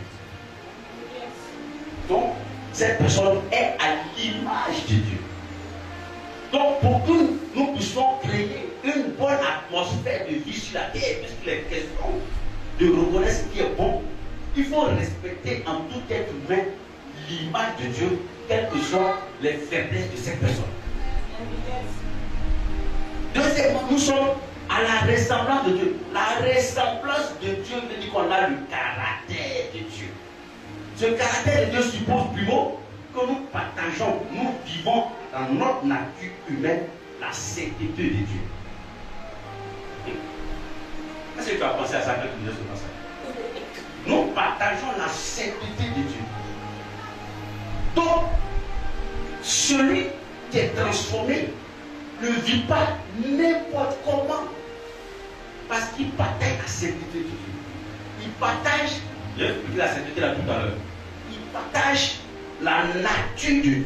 Donc, cette personne est à l'image de Dieu. Donc, pour que nous puissions créer une bonne atmosphère de vie sur la terre, parce qu'il est question de reconnaître ce qui est bon, il faut respecter en tout être humain l'image de Dieu, quelles que soient les faiblesses de cette personne. Deuxièmement, nous sommes à la ressemblance de Dieu. La ressemblance de Dieu veut dire qu'on a le caractère de Dieu. Ce caractère de Dieu suppose plus haut que nous partageons, nous vivons dans notre nature humaine la sainteté de Dieu. Est-ce que tu as pensé à ça quand tu disais ce passage? Nous partageons la sainteté de Dieu. Donc, celui qui est transformé ne vit pas n'importe comment parce qu'il partage la sainteté de Dieu. Il partage, j'ai expliqué la sainteté là tout à l'heure, il partage la nature de Dieu.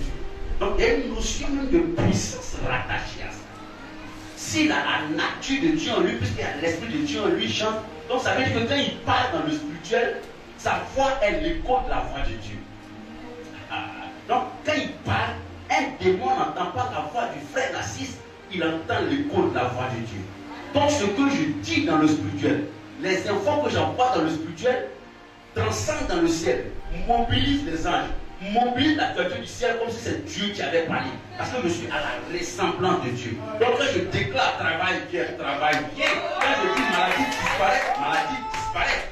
Donc il y a une notion même de puissance rattachée à ça. S'il a la nature de Dieu en lui, puisqu'il y a l'esprit de Dieu en lui, chante, donc ça veut dire que quand il parle dans le spirituel, sa voix elle écoute la voix de Dieu. Donc quand il parle, un démon n'entend pas la voix du frère Narcisse, il entend l'écho de la voix de Dieu. Donc ce que je dis dans le spirituel, les infos que j'envoie dans le spirituel transcendent dans le ciel, mobilisent les anges, mobilisent la créature du ciel comme si c'est Dieu qui avait parlé. Parce que je suis à la ressemblance de Dieu. Donc quand je déclare travail bien. Quand je dis maladie disparaît.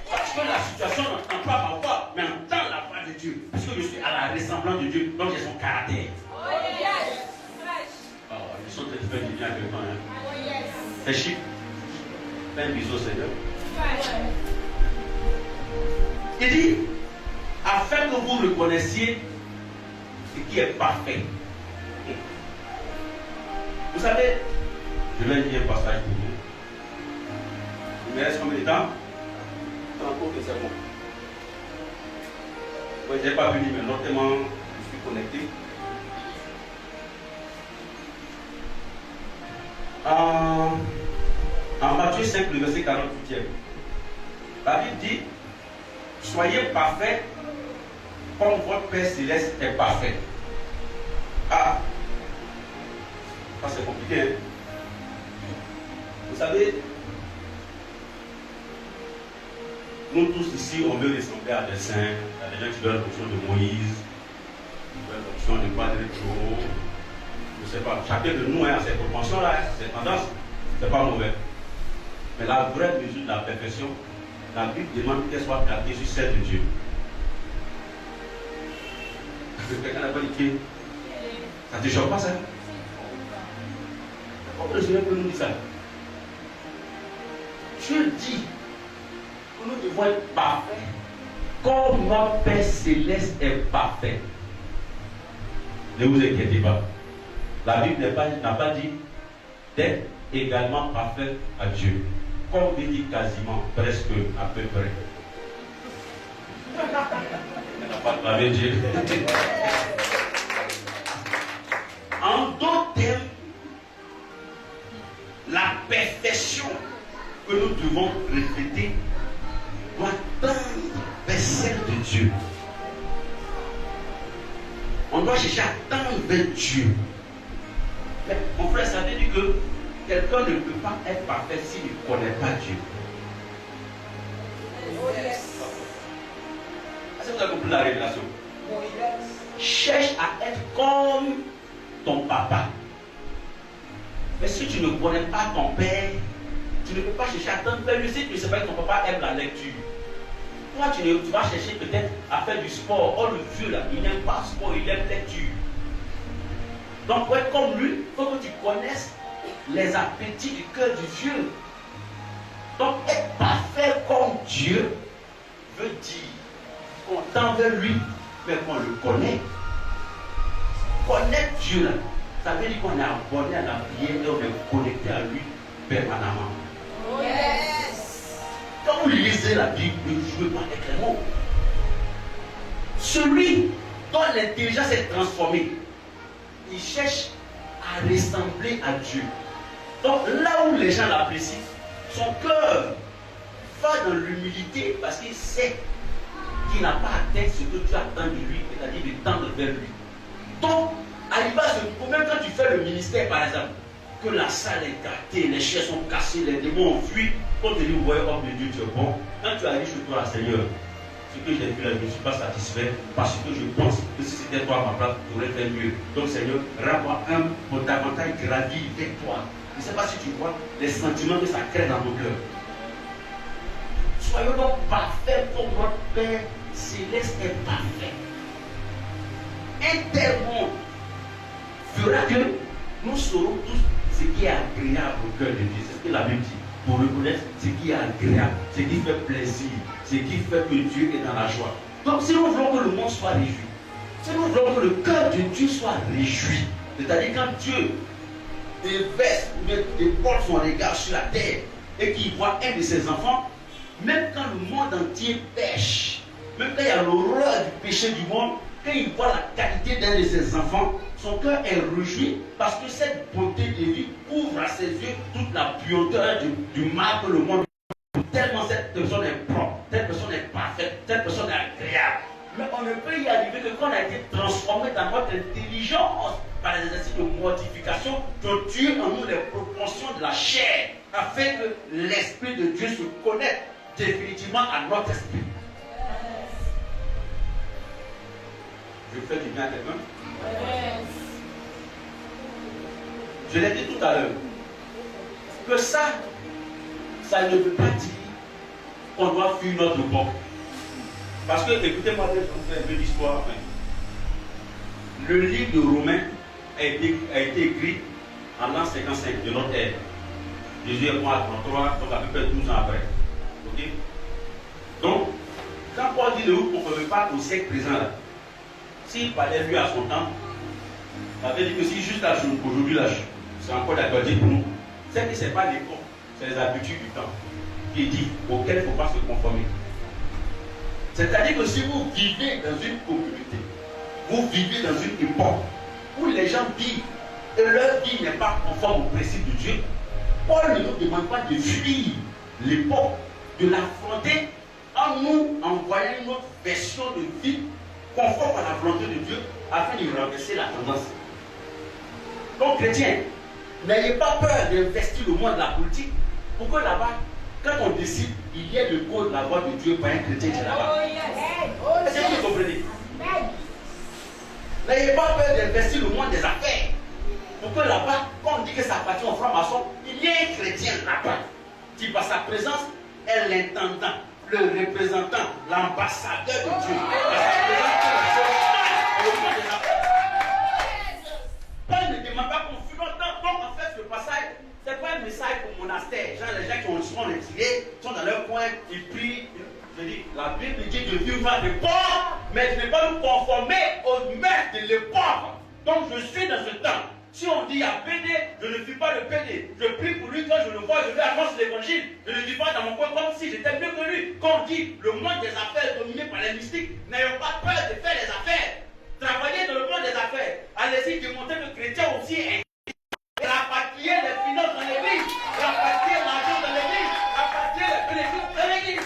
Parce que la situation n'entend pas ma voix, mais entend la voix de Dieu. Parce que je suis à la ressemblance de Dieu, donc j'ai son caractère. Ils sont très très bien avec moi. C'est chic. Fais un bisou, Seigneur. Il dit, afin que vous reconnaissiez ce qui est parfait. Vous savez, je vais lire un passage pour vous. Il me reste combien de temps? Encore que c'est bon. Oui, je n'ai pas fini, mais notamment, je suis connecté. En Matthieu 5, le verset 48e, la Bible dit, soyez parfaits comme votre Père Céleste est parfait. Ah, ça c'est compliqué. Hein? Vous savez, nous tous ici, on veut ressembler à des saints, à des gens qui veulent l'option de Moïse, qui veulent l'option de Padre Pio. Je ne sais pas, chacun de nous a cette propension-là, cette tendance, c'est pas mauvais. Mais la vraie mesure de la perfection, la Bible demande qu'elle soit gardée sur celle de Dieu. Quelqu'un n'a pas dit ça ne te choque pas ça? Comment le Seigneur peut nous dire ça? Dieu dit que nous devons être parfaits comme notre Père Céleste est parfait. Ne vous inquiétez pas. La Bible n'a pas dit d'être également parfait à Dieu. Comme il dit quasiment, presque, à peu près. Elle n'a pas parlé de Dieu. En d'autres termes, la perfection que nous devons refléter doit tendre vers celle de Dieu. On doit chercher à tendre vers Dieu. Mais mon frère, ça veut dire que quelqu'un ne peut pas être parfait s'il ne connaît pas Dieu. Est-ce que vous avez compris la révélation? cherche à être comme ton papa. Mais si tu ne connais pas ton père, tu ne peux pas chercher à t'en faire. Si tu ne sais pas que ton papa aime la lecture, toi tu vas chercher peut-être à faire du sport. Oh, le vieux là, il n'aime pas le sport, il aime lecture. Donc pour être comme lui, il faut que tu connaisses les appétits du cœur du vieux. Donc être parfait comme Dieu veut dire qu'on tend vers lui, mais qu'on le connaît. Connaître Dieu là, ça veut dire qu'on est abonné à la prière et on est connecté à lui permanemment. Oh yes. Quand vous lisez la Bible, ne jouez pas avec les mots. Celui dont l'intelligence est transformée, il cherche à ressembler à Dieu. Donc là où les gens l'apprécient, son cœur va dans l'humilité parce qu'il sait qu'il n'a pas atteint ce que Dieu attend de lui, c'est-à-dire de tendre vers lui. Donc, arrivé à ce point, même quand tu fais le ministère par exemple, que la salle est gâtée, les chaises sont cassées, les démons ont fui, quand tu dis, ouais, homme de Dieu, tu es bon. Quand tu arrives chez toi, Seigneur, ce que j'ai vu là, je ne suis pas satisfait parce que je pense que si c'était toi à ma place, tu aurais fait mieux. Donc, Seigneur, rends-moi un pour davantage gravir avec toi. Je ne sais pas si tu vois les sentiments que ça crée dans nos cœurs. Soyons donc parfaits comme notre Père céleste est parfait. Un tel monde fera que nous saurons tous ce qui est agréable au cœur de Dieu. C'est ce que la Bible dit. Pour reconnaître ce qui est agréable, ce qui fait plaisir, ce qui fait que Dieu est dans la joie. Donc si nous voulons que le monde soit réjoui, si nous voulons que le cœur de Dieu soit réjoui, c'est-à-dire quand Dieu déverse ou bien déporte son regard sur la terre et qu'il voit un de ses enfants, même quand le monde entier pêche, même quand il y a l'horreur du péché du monde, quand il voit la qualité d'un de ses enfants, son cœur est réjoui parce que cette beauté de vie ouvre à ses yeux toute la puanteur du mal que le monde a. Tellement cette personne est propre, cette personne est parfaite, cette personne est agréable. Mais on ne peut y arriver que quand on a été transformé dans notre intelligence par les exercices de mortification, de tuer en nous les proportions de la chair, afin que l'Esprit de Dieu se connecte définitivement à notre esprit. Je fais du bien à quelqu'un. Je l'ai dit tout à l'heure. Que ça ne veut pas dire qu'on doit fuir notre époque. Parce que, écoutez-moi, je vais vous faire un peu d'histoire. Le livre de Romains a été écrit en l'an 55 de notre ère. Jésus est mort à 33, donc à peu près 12 ans après. Ok? Donc, quand Paul dit ne vous conformez pas au siècle présent là, s'il parlait lui à son temps, ça veut dire que si juste aujourd'hui là, c'est encore d'actualité pour nous, c'est que ce n'est pas l'époque, c'est les habitudes du temps qui dit auxquelles il ne faut pas se conformer. C'est-à-dire que si vous vivez dans une communauté, vous vivez dans une époque où les gens vivent et leur vie n'est pas conforme au principe de Dieu, Paul ne nous demande pas de fuir l'époque, de l'affronter en nous envoyant une autre version de vie conforme à la volonté de Dieu afin de renverser la tendance. Donc chrétiens, n'ayez pas peur d'investir le monde de la politique pour que là-bas, quand on décide, il y ait le code de la voix de Dieu par un chrétien qui est là-bas. Est-ce que vous comprenez? N'ayez pas peur d'investir le monde des affaires pour que là-bas, quand on dit que ça appartient aux francs-maçons, il y ait un chrétien là-bas qui par sa présence est l'intendant, le représentant, l'ambassadeur de Dieu. Paul ne demande pas qu'on fuit longtemps. Donc en fait, ce passage, ce n'est pas un message pour monastère. Genre les gens qui ont souvent retirés, sont dans leur coin, ils prient. Je dis, la Bible dit de vivre de pauvres, mais de ne pas nous conformer aux mœurs de l'époque. Donc je suis dans ce temps. Si on dit à PD, je ne suis pas le PD. Je prie pour lui, quand je le vois, je lui annonce l'évangile. Je ne vis pas dans mon coin comme si j'étais mieux que lui. Quand on dit le monde des affaires est dominé par les mystiques, n'ayons pas peur de faire les affaires. Travaillez dans le monde des affaires. Allez-y démontrer que le chrétien aussi est. Rapatrier les finances dans l'église. Rapatrier l'argent dans l'église. Rapatrier les bénéfices dans l'église.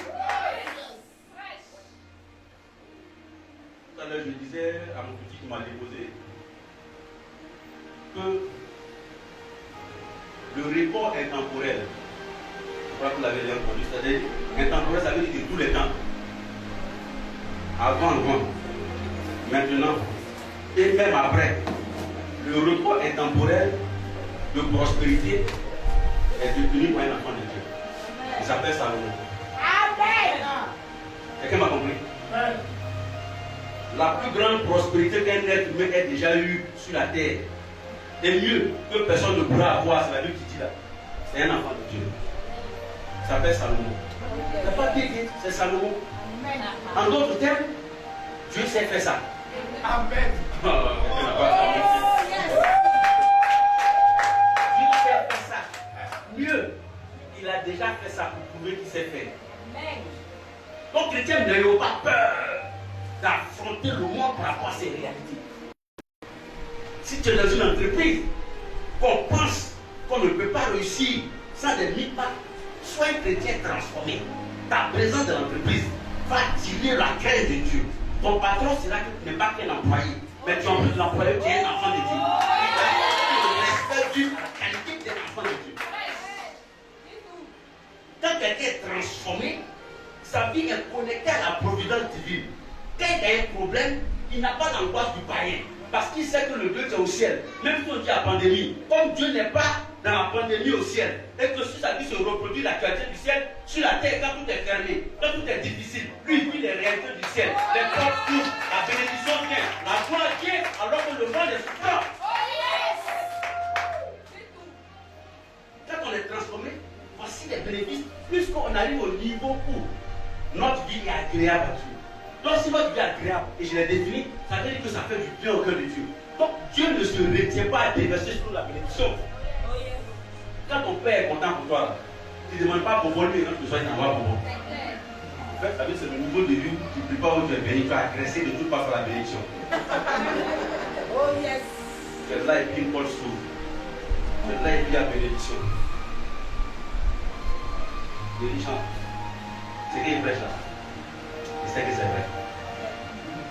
Tout à l'heure, je disais à mon petit qui m'a déposé que le report intemporel, je crois que vous l'avez déjà entendu, c'est-à-dire intemporel, ça veut dire de tous les temps. Avant, maintenant Et même après, le repos intemporel de prospérité est devenu pour un enfant de Dieu. Il s'appelle Salomon. Amen. Quelqu'un m'a compris? La plus grande prospérité qu'un être humain ait déjà eu sur la terre, et mieux que personne ne pourra avoir, c'est la Bible qui dit là. C'est un enfant de Dieu. Il s'appelle Salomon. Il n'a pas dit, c'est Salomon. En d'autres termes, Dieu sait faire ça. Amen. Dieu sait faire ça. Mieux, il a déjà fait ça pour prouver qu'il sait faire. Donc, chrétien, n'ayons pas peur d'affronter le monde par rapport à ses réalités. Si tu es dans une entreprise, qu'on pense qu'on ne peut pas réussir sans des pas, sois un chrétien transformé. Ta présence dans l'entreprise va tirer la crainte de Dieu. Ton patron sera que tu n'es pas qu'un employé, mais tu es en plus l'employé qui est un enfant de Dieu. Le respect dû à la qualité d'un enfant de Dieu. Quand quelqu'un est transformé, sa vie est connectée à la providence divine. Quand il y a un problème, il n'a pas d'angoisse du païen. Parce qu'il sait que le Dieu est au ciel. Même si on dit la pandémie, comme Dieu n'est pas dans la pandémie au ciel, et que si sa vie se reproduit l'actualité du ciel, sur la terre, quand tout est fermé, quand tout est difficile, lui il vit les réalités du ciel. Les portes s'ouvrent, la bénédiction vient, la gloire vient, alors que le monde est souffrant. Quand on est transformé, voici les bénéfices, puisqu'on arrive au niveau où notre vie est agréable à Dieu. Donc si votre vie est agréable, et je l'ai défini, ça veut dire que ça fait du bien au cœur de Dieu. Donc Dieu ne se retient pas à déverser sur la bénédiction. Quand ton père est content pour toi, tu ne demandes pas pour voler quand tu sois en avoir pour moi. En fait, c'est le niveau de vie où tu ne peux pas où tu es béni, tu vas agresser de toute part sur la bénédiction. Oh yes. Tu es là et puis une porte s'ouvre. Tu es là et puis la bénédiction. Bénédiction. C'est qu'il prêche là. Je sais que c'est vrai.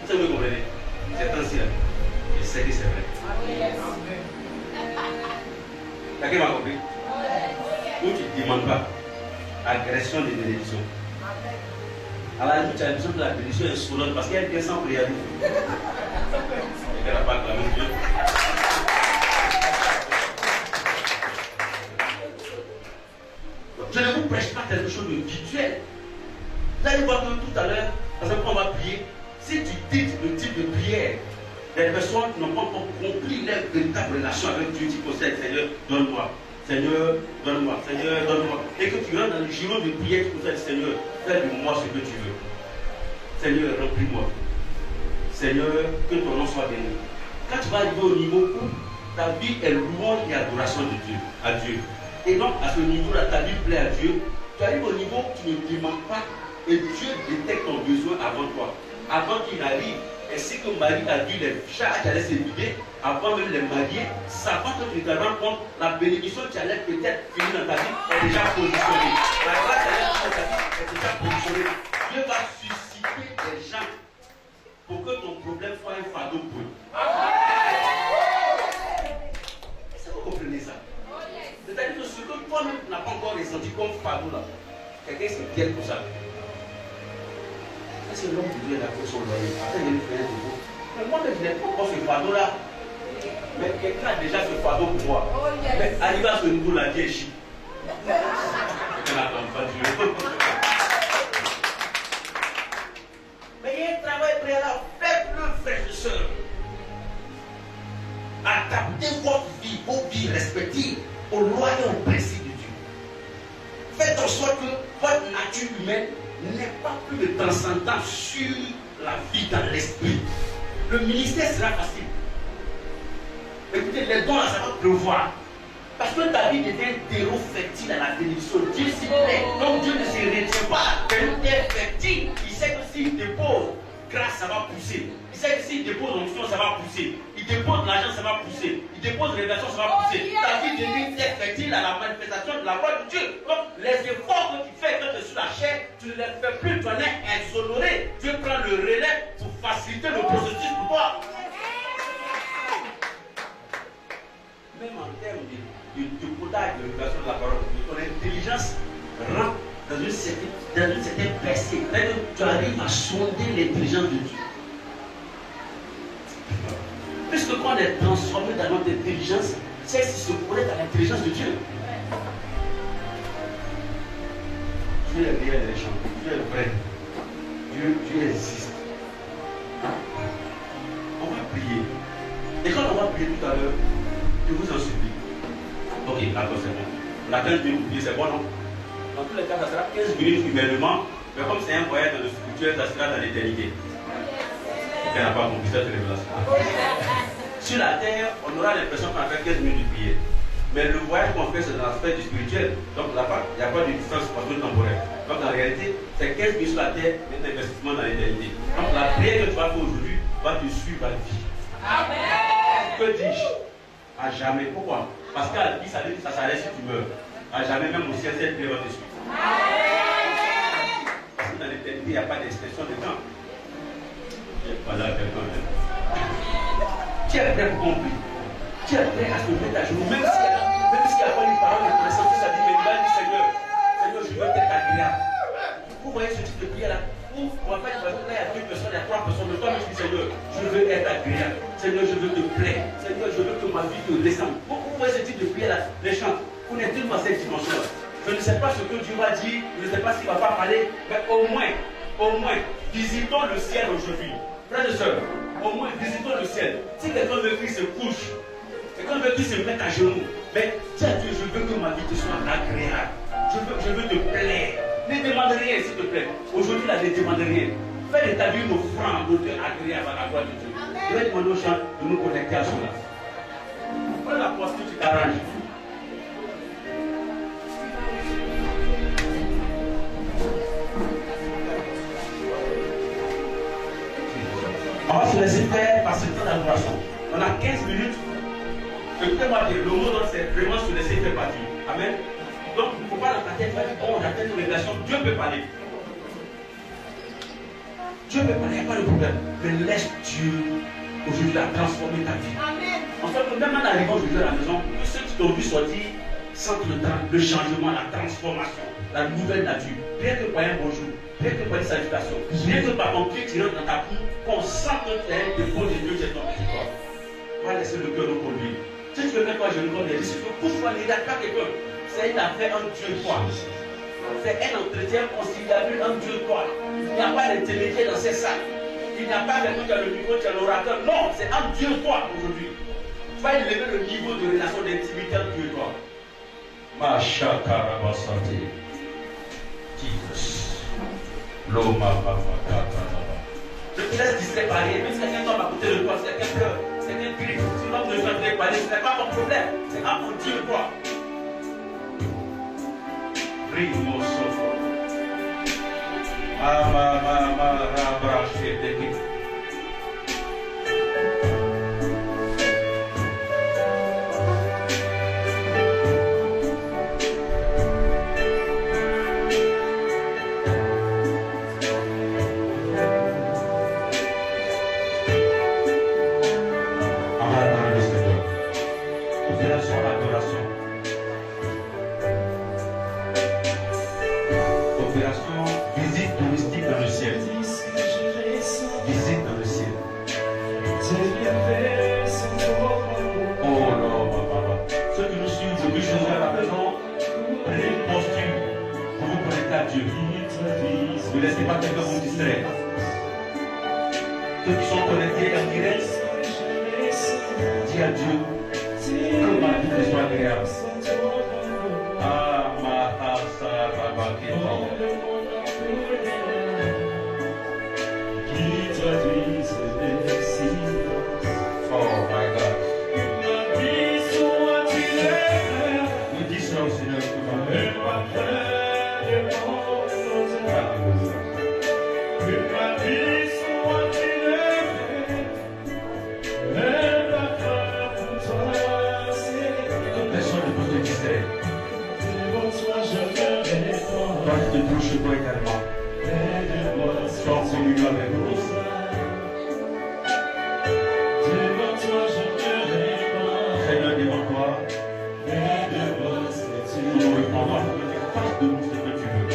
Vous savez, vous comprenez? C'est ainsi là. Je sais que c'est vrai. Quelqu'un m'a compris? Où tu ne demandes pas agression de bénédiction. Alors, tu as l'impression que la bénédiction est sourde parce qu'elle vient sans prière. Elle n'a pas acclamé Dieu. Je ne vous prêche pas quelque chose de virtuel. Vous allez voir que tout à l'heure, par exemple, on va prier. Si tu dis le type de prière, les personnes n'ont pas encore compris leur véritable relation avec Dieu. Tu possèdes, Seigneur, donne-moi. Seigneur, donne-moi. Seigneur, donne-moi. Et que tu rentres dans le giron de prière, tu possèdes, Seigneur, fais de moi ce que tu veux. Seigneur, remplis-moi. Seigneur, que ton nom soit béni. Quand tu vas arriver au niveau où ta vie est louange et adoration de Dieu, à Dieu. Et donc, à ce niveau-là, ta vie plaît à Dieu. Tu arrives au niveau où tu ne demandes pas. Et Dieu détecte ton besoin avant toi. Avant qu'il arrive, ainsi que Marie a dû les charges qui allaient se vider, avant même les marier, savant que tu te rends compte, la bénédiction qui allait peut-être finir dans ta vie est déjà positionnée. La grâce qui allait finir dans ta vie est déjà positionnée. Dieu va susciter des gens pour que ton problème soit un fardeau pour eux. Est-ce que vous comprenez ça? C'est-à-dire que ce que toi-même tu n'as pas encore ressenti comme fardeau là, quelqu'un se guette pour ça. Est-ce que l'homme de Dieu est d'accord sur loyer? Après, il y a une frère de vous. Mais moi-même, je n'ai pas encore ce fardeau-là. Mais quelqu'un a déjà ce fardeau pour moi. Mais arrivé à ce niveau-là, Dieu est chic. Quelqu'un n'attend pas Dieu. Mais il y a un travail préalable. Faites-le, frères et sœurs. Adaptez votre vie, vos vies respectives aux lois et aux principes de Dieu. Faites en sorte que votre nature humaine n'est pas plus de transcendance sur la vie dans l'esprit. Le ministère sera facile. Écoutez, les dons là, ça va pleuvoir. Parce que ta vie devient un terreau fertile à la bénédiction. Dieu s'y plaît. Donc Dieu ne se retient pas. C'est une terre fertile. Il sait que s'il dépose grâce, ça va pousser. Il sait que s'il dépose onction, ça va pousser. Il dépose l'argent, ça va pousser. Il dépose révélation, ça va pousser. Ta vie devient une terre fertile à la manifestation de la gloire de Dieu. Donc les efforts que tu fais quand tu es sur la chair, tu ne les fais plus. Tu en es exonéré. Dieu prend le relais pour faciliter le processus pour toi. Même en termes de codage de révélation de la parole, ton intelligence rentre dans une certaine percée. Tu arrives à sonder l'intelligence de Dieu. est transformé dans notre intelligence, c'est se connecte à l'intelligence de Dieu. Dieu est réel, les gens. Dieu est vrai. Dieu existe. On va prier. Et quand on va prier tout à l'heure, je vous en supplie. Ok, d'accord, c'est bon. On a 15 minutes pour prier, c'est bon, non? Dans tous les cas, ça sera 15 minutes humainement. Mais comme c'est un voyage dans le spirituel, ça sera dans l'éternité. Elle n'a pas compris cette révélation. Sur la terre, on aura l'impression qu'on a fait 15 minutes de prière. Mais le voyage qu'on fait, c'est dans l'aspect du spirituel. Donc, il n'y a pas de distance spatio-temporelle. Donc, en réalité, c'est 15 minutes sur la terre, mais un investissement dans l'éternité. Donc, la prière que tu vas faire aujourd'hui va te suivre à la vie. Amen. Que dis-je? À jamais. Pourquoi? Parce qu'à la vie, ça veut dire que ça s'arrête si tu meurs. À jamais, même au ciel, cette prière va te suivre. Amen. Parce que dans l'éternité, il n'y a pas d'expression de temps. Voilà quelqu'un. Tu es prêt pour compris. Tu es prêt à se mettre à genoux. Même s'il n'y a pas une parole de connaissance, tu as dit, mais il va dire Seigneur, je veux être agréable. Vous voyez ce type de prière là? Où on va faire une personne, là, il y a 2 personnes, il y a 3 personnes. Mais toi, je dis Seigneur, je veux être agréable. Seigneur, je veux te plaire. Seigneur, je veux que ma vie te ressemble. Vous voyez ce type de prière là? Les chants, on est tellement à cette dimension là. Je ne sais pas ce que Dieu va dire, je ne sais pas s'il ne va pas parler, mais au moins, visitons le ciel aujourd'hui. Frères et sœurs, au moins visitons le ciel. Si quelqu'un veut qu'il se couche, quelqu'un veut qu'il se mette à genoux, mais dis à Dieu, je veux que ma vie te soit agréable. Je veux te plaire. Ne demande rien, s'il te plaît. Aujourd'hui, là, ne demande rien. Fais de ta vie une offrande agréable à la gloire de Dieu. Je vais demander aux gens de nous connecter à cela. Prends la posture, tu t'arranges. On va se laisser faire par ce temps d'adoration. On a 15 minutes. Écoutez-moi dire, le mot c'est vraiment se laisser faire partie. Amen. Donc, il ne faut pas dans ta tête faire bon, j'attends une révélation. Dieu peut parler. Dieu peut parler, il n'y a pas de problème. Mais laisse Dieu aujourd'hui transformer ta vie. Amen. En fait, même en arrivant aujourd'hui à la maison, tous ceux qui t'ont vu sortir sentent le changement, la transformation, la nouvelle nature. Rien que par un bonjour, rien que par une salutation, rien que par ton pied qui rentre dans ta peau, qu'on sent que tu es un dépôt de Dieu, c'est ton petit corps. Va laisser le cœur nous conduire. Si tu veux mettre toi, je ne connais pas. Si tu veux pouvoir n'aider pas quelqu'un, c'est une affaire entre Dieu et toi. C'est un entretien conciliable entre Dieu et toi. Il n'y a pas d'intermédiaire dans ces salles. Il n'y a pas quelqu'un qui a le micro, qui a l'orateur. Non, c'est entre Dieu et toi aujourd'hui. Tu vas élever le niveau de relation d'intimité entre Dieu et toi. Machakarabasante. Jesus. Loma Baba. Je te laisse distrait par rien. Même si quelqu'un tombe à côté de toi, si quelqu'un pleure, si quelqu'un crie, si l'homme ne veut pas parler, ce n'est pas ton problème. C'est entre Dieu et toi. Primo sofo. Opération visite touristique dans le ciel. Visite dans le ciel. Oh non, papa. Ceux qui nous suivent aujourd'hui chez nous à la maison, prenez une posture pour vous connecter à Dieu. Ne laissez pas quelqu'un vous distraire. Ceux qui sont connectés en direct, dis à Dieu que ma vie te soit agréable. Ah, ma oh my God. Nous disons au Seigneur que personne ne peut te distraire. Toi qui te touches toi également. Sois en communion avec nous. Seigneur, devant toi, nous répondons à notre face de nous ce que tu veux.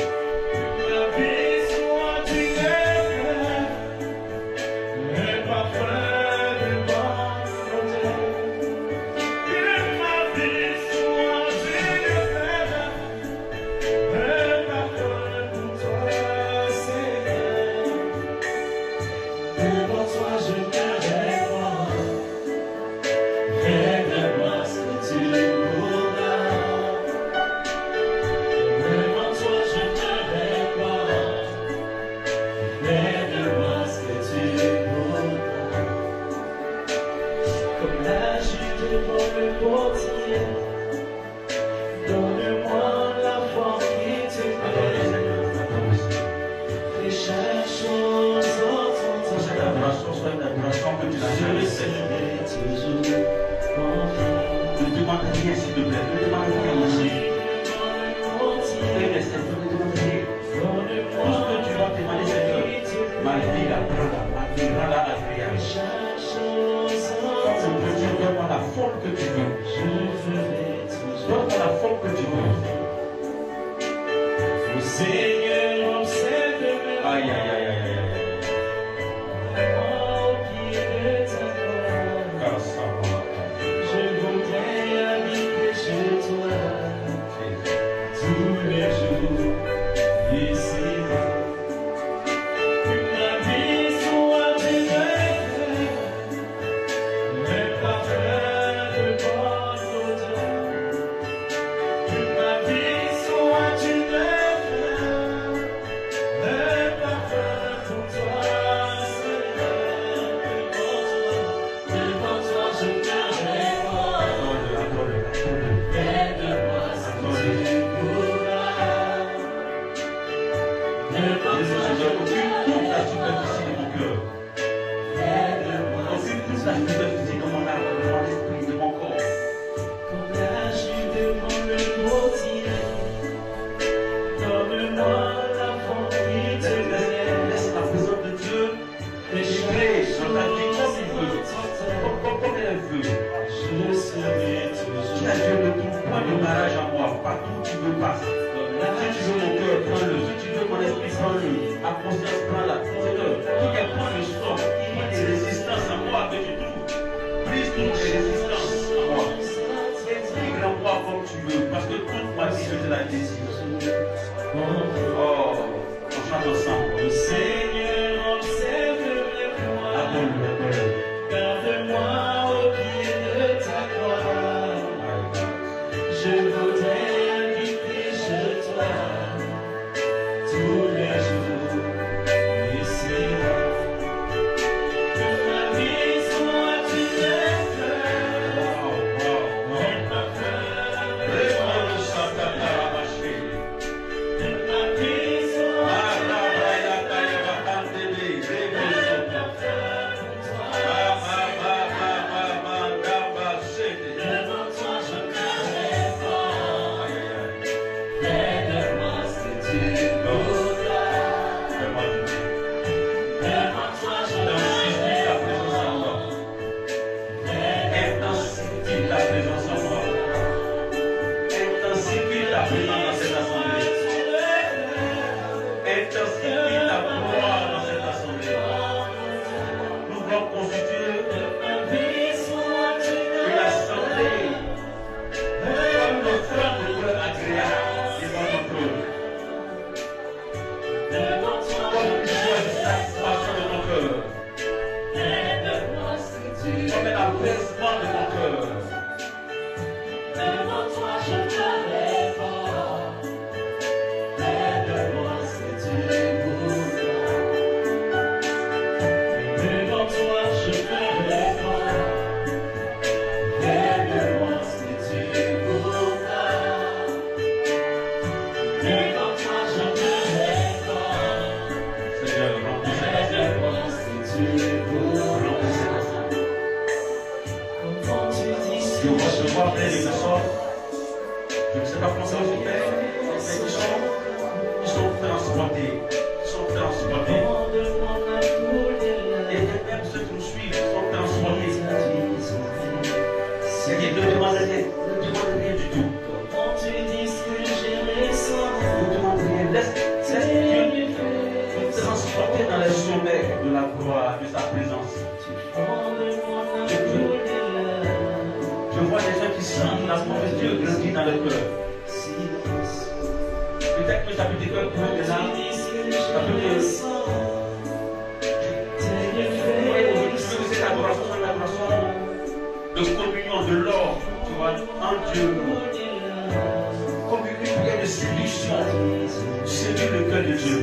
prends la forme que tu veux. Le Seigneur observe mes pas. Aïe, aïe, aïe, aïe, aïe, aïe. Au pied de ta croix, Car ça va. je voudrais habiter chez toi tous les jours ici. Ma vie soit tes rêves, les parfums de bonne odeur. Ma vie soit une œuvre, les parfums pour toi, Seigneur. Devant toi, je te réponds. Aide-moi si tu voudras. Devant toi, je te réponds. Comme la chute devant le gosier, donne-moi la forme qui te plaît. Laisse la présence de Dieu crée sur ta vie comme il veut, comme elle veut. Je serai Si toujours la Dieu ne trouve point de barrage à moi, partout où tu veux passer. Si tu veux mon cœur, prends-le. Si tu veux mon esprit, prends-le. À conscience, prends-la. Seigneur, qui est point de stop, qui est des résistances à moi que tu trouves. Brise toutes les résistances à moi. Explique en moi comme tu veux, parce que toute ma vie, je te la désire. Oh, on chante ensemble. Le Seigneur observe mes voies. Appelle-le, appelle-le. Garde-moi au pied de ta croix. Je voudrais habiter chez toi tous les jours ici. Que ma vie soit une œuvre, un parfum. Que ma vie soit un parfum pour toi. Devant toi, je te réponds. Aide-moi si tu voudras. Devant toi, je te réponds. Intensifie ta présence en moi. Intensifie ta présence dans cette assemblée. Intensifie ta gloire dans cette assemblée. Nous voulons constituer une assemblée comme le fleur de cœur agréable devant notre cœur. Comme une joie de satisfaction de ton cœur. Comme un apaisement de ton cœur. Devant toi, je te réponds. Aide-moi si tu voudras. Devant toi, je te réponds. Aide-moi si tu voudras. Devant toi, je te réponds. Seigneur, remplis cette assemblée. Aide-moi si tu voudras. Comment tu dis Je veux recevoir plein de personnes. Je ne sais pas comment ça va se faire, mais ils sont transportés. Ils sont transportés. Et même ceux qui nous suivent sont transportés. C'est-à-dire ne demandez rien du tout. Comment tu dis que j'ai raison. Ne demandez rien. Laisse Dieu vous transporter dans les sommets de la gloire, de sa présence. Je vois des gens qui sentent la promesse de Dieu grandir dans leur cœur. Peut-être que ça peut être un peu de larmes, ça peut être. Vous voyez, aujourd'hui, je veux que cette adoration soit une adoration de communion, de l'or, tu vois, en Dieu. Comme une prière de séduction. Séduis le cœur de Dieu.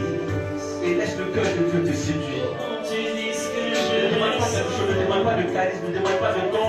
Et laisse le cœur de Dieu te séduire. Ne demande pas quelque chose, ne demande pas de charisme, ne demande pas de don.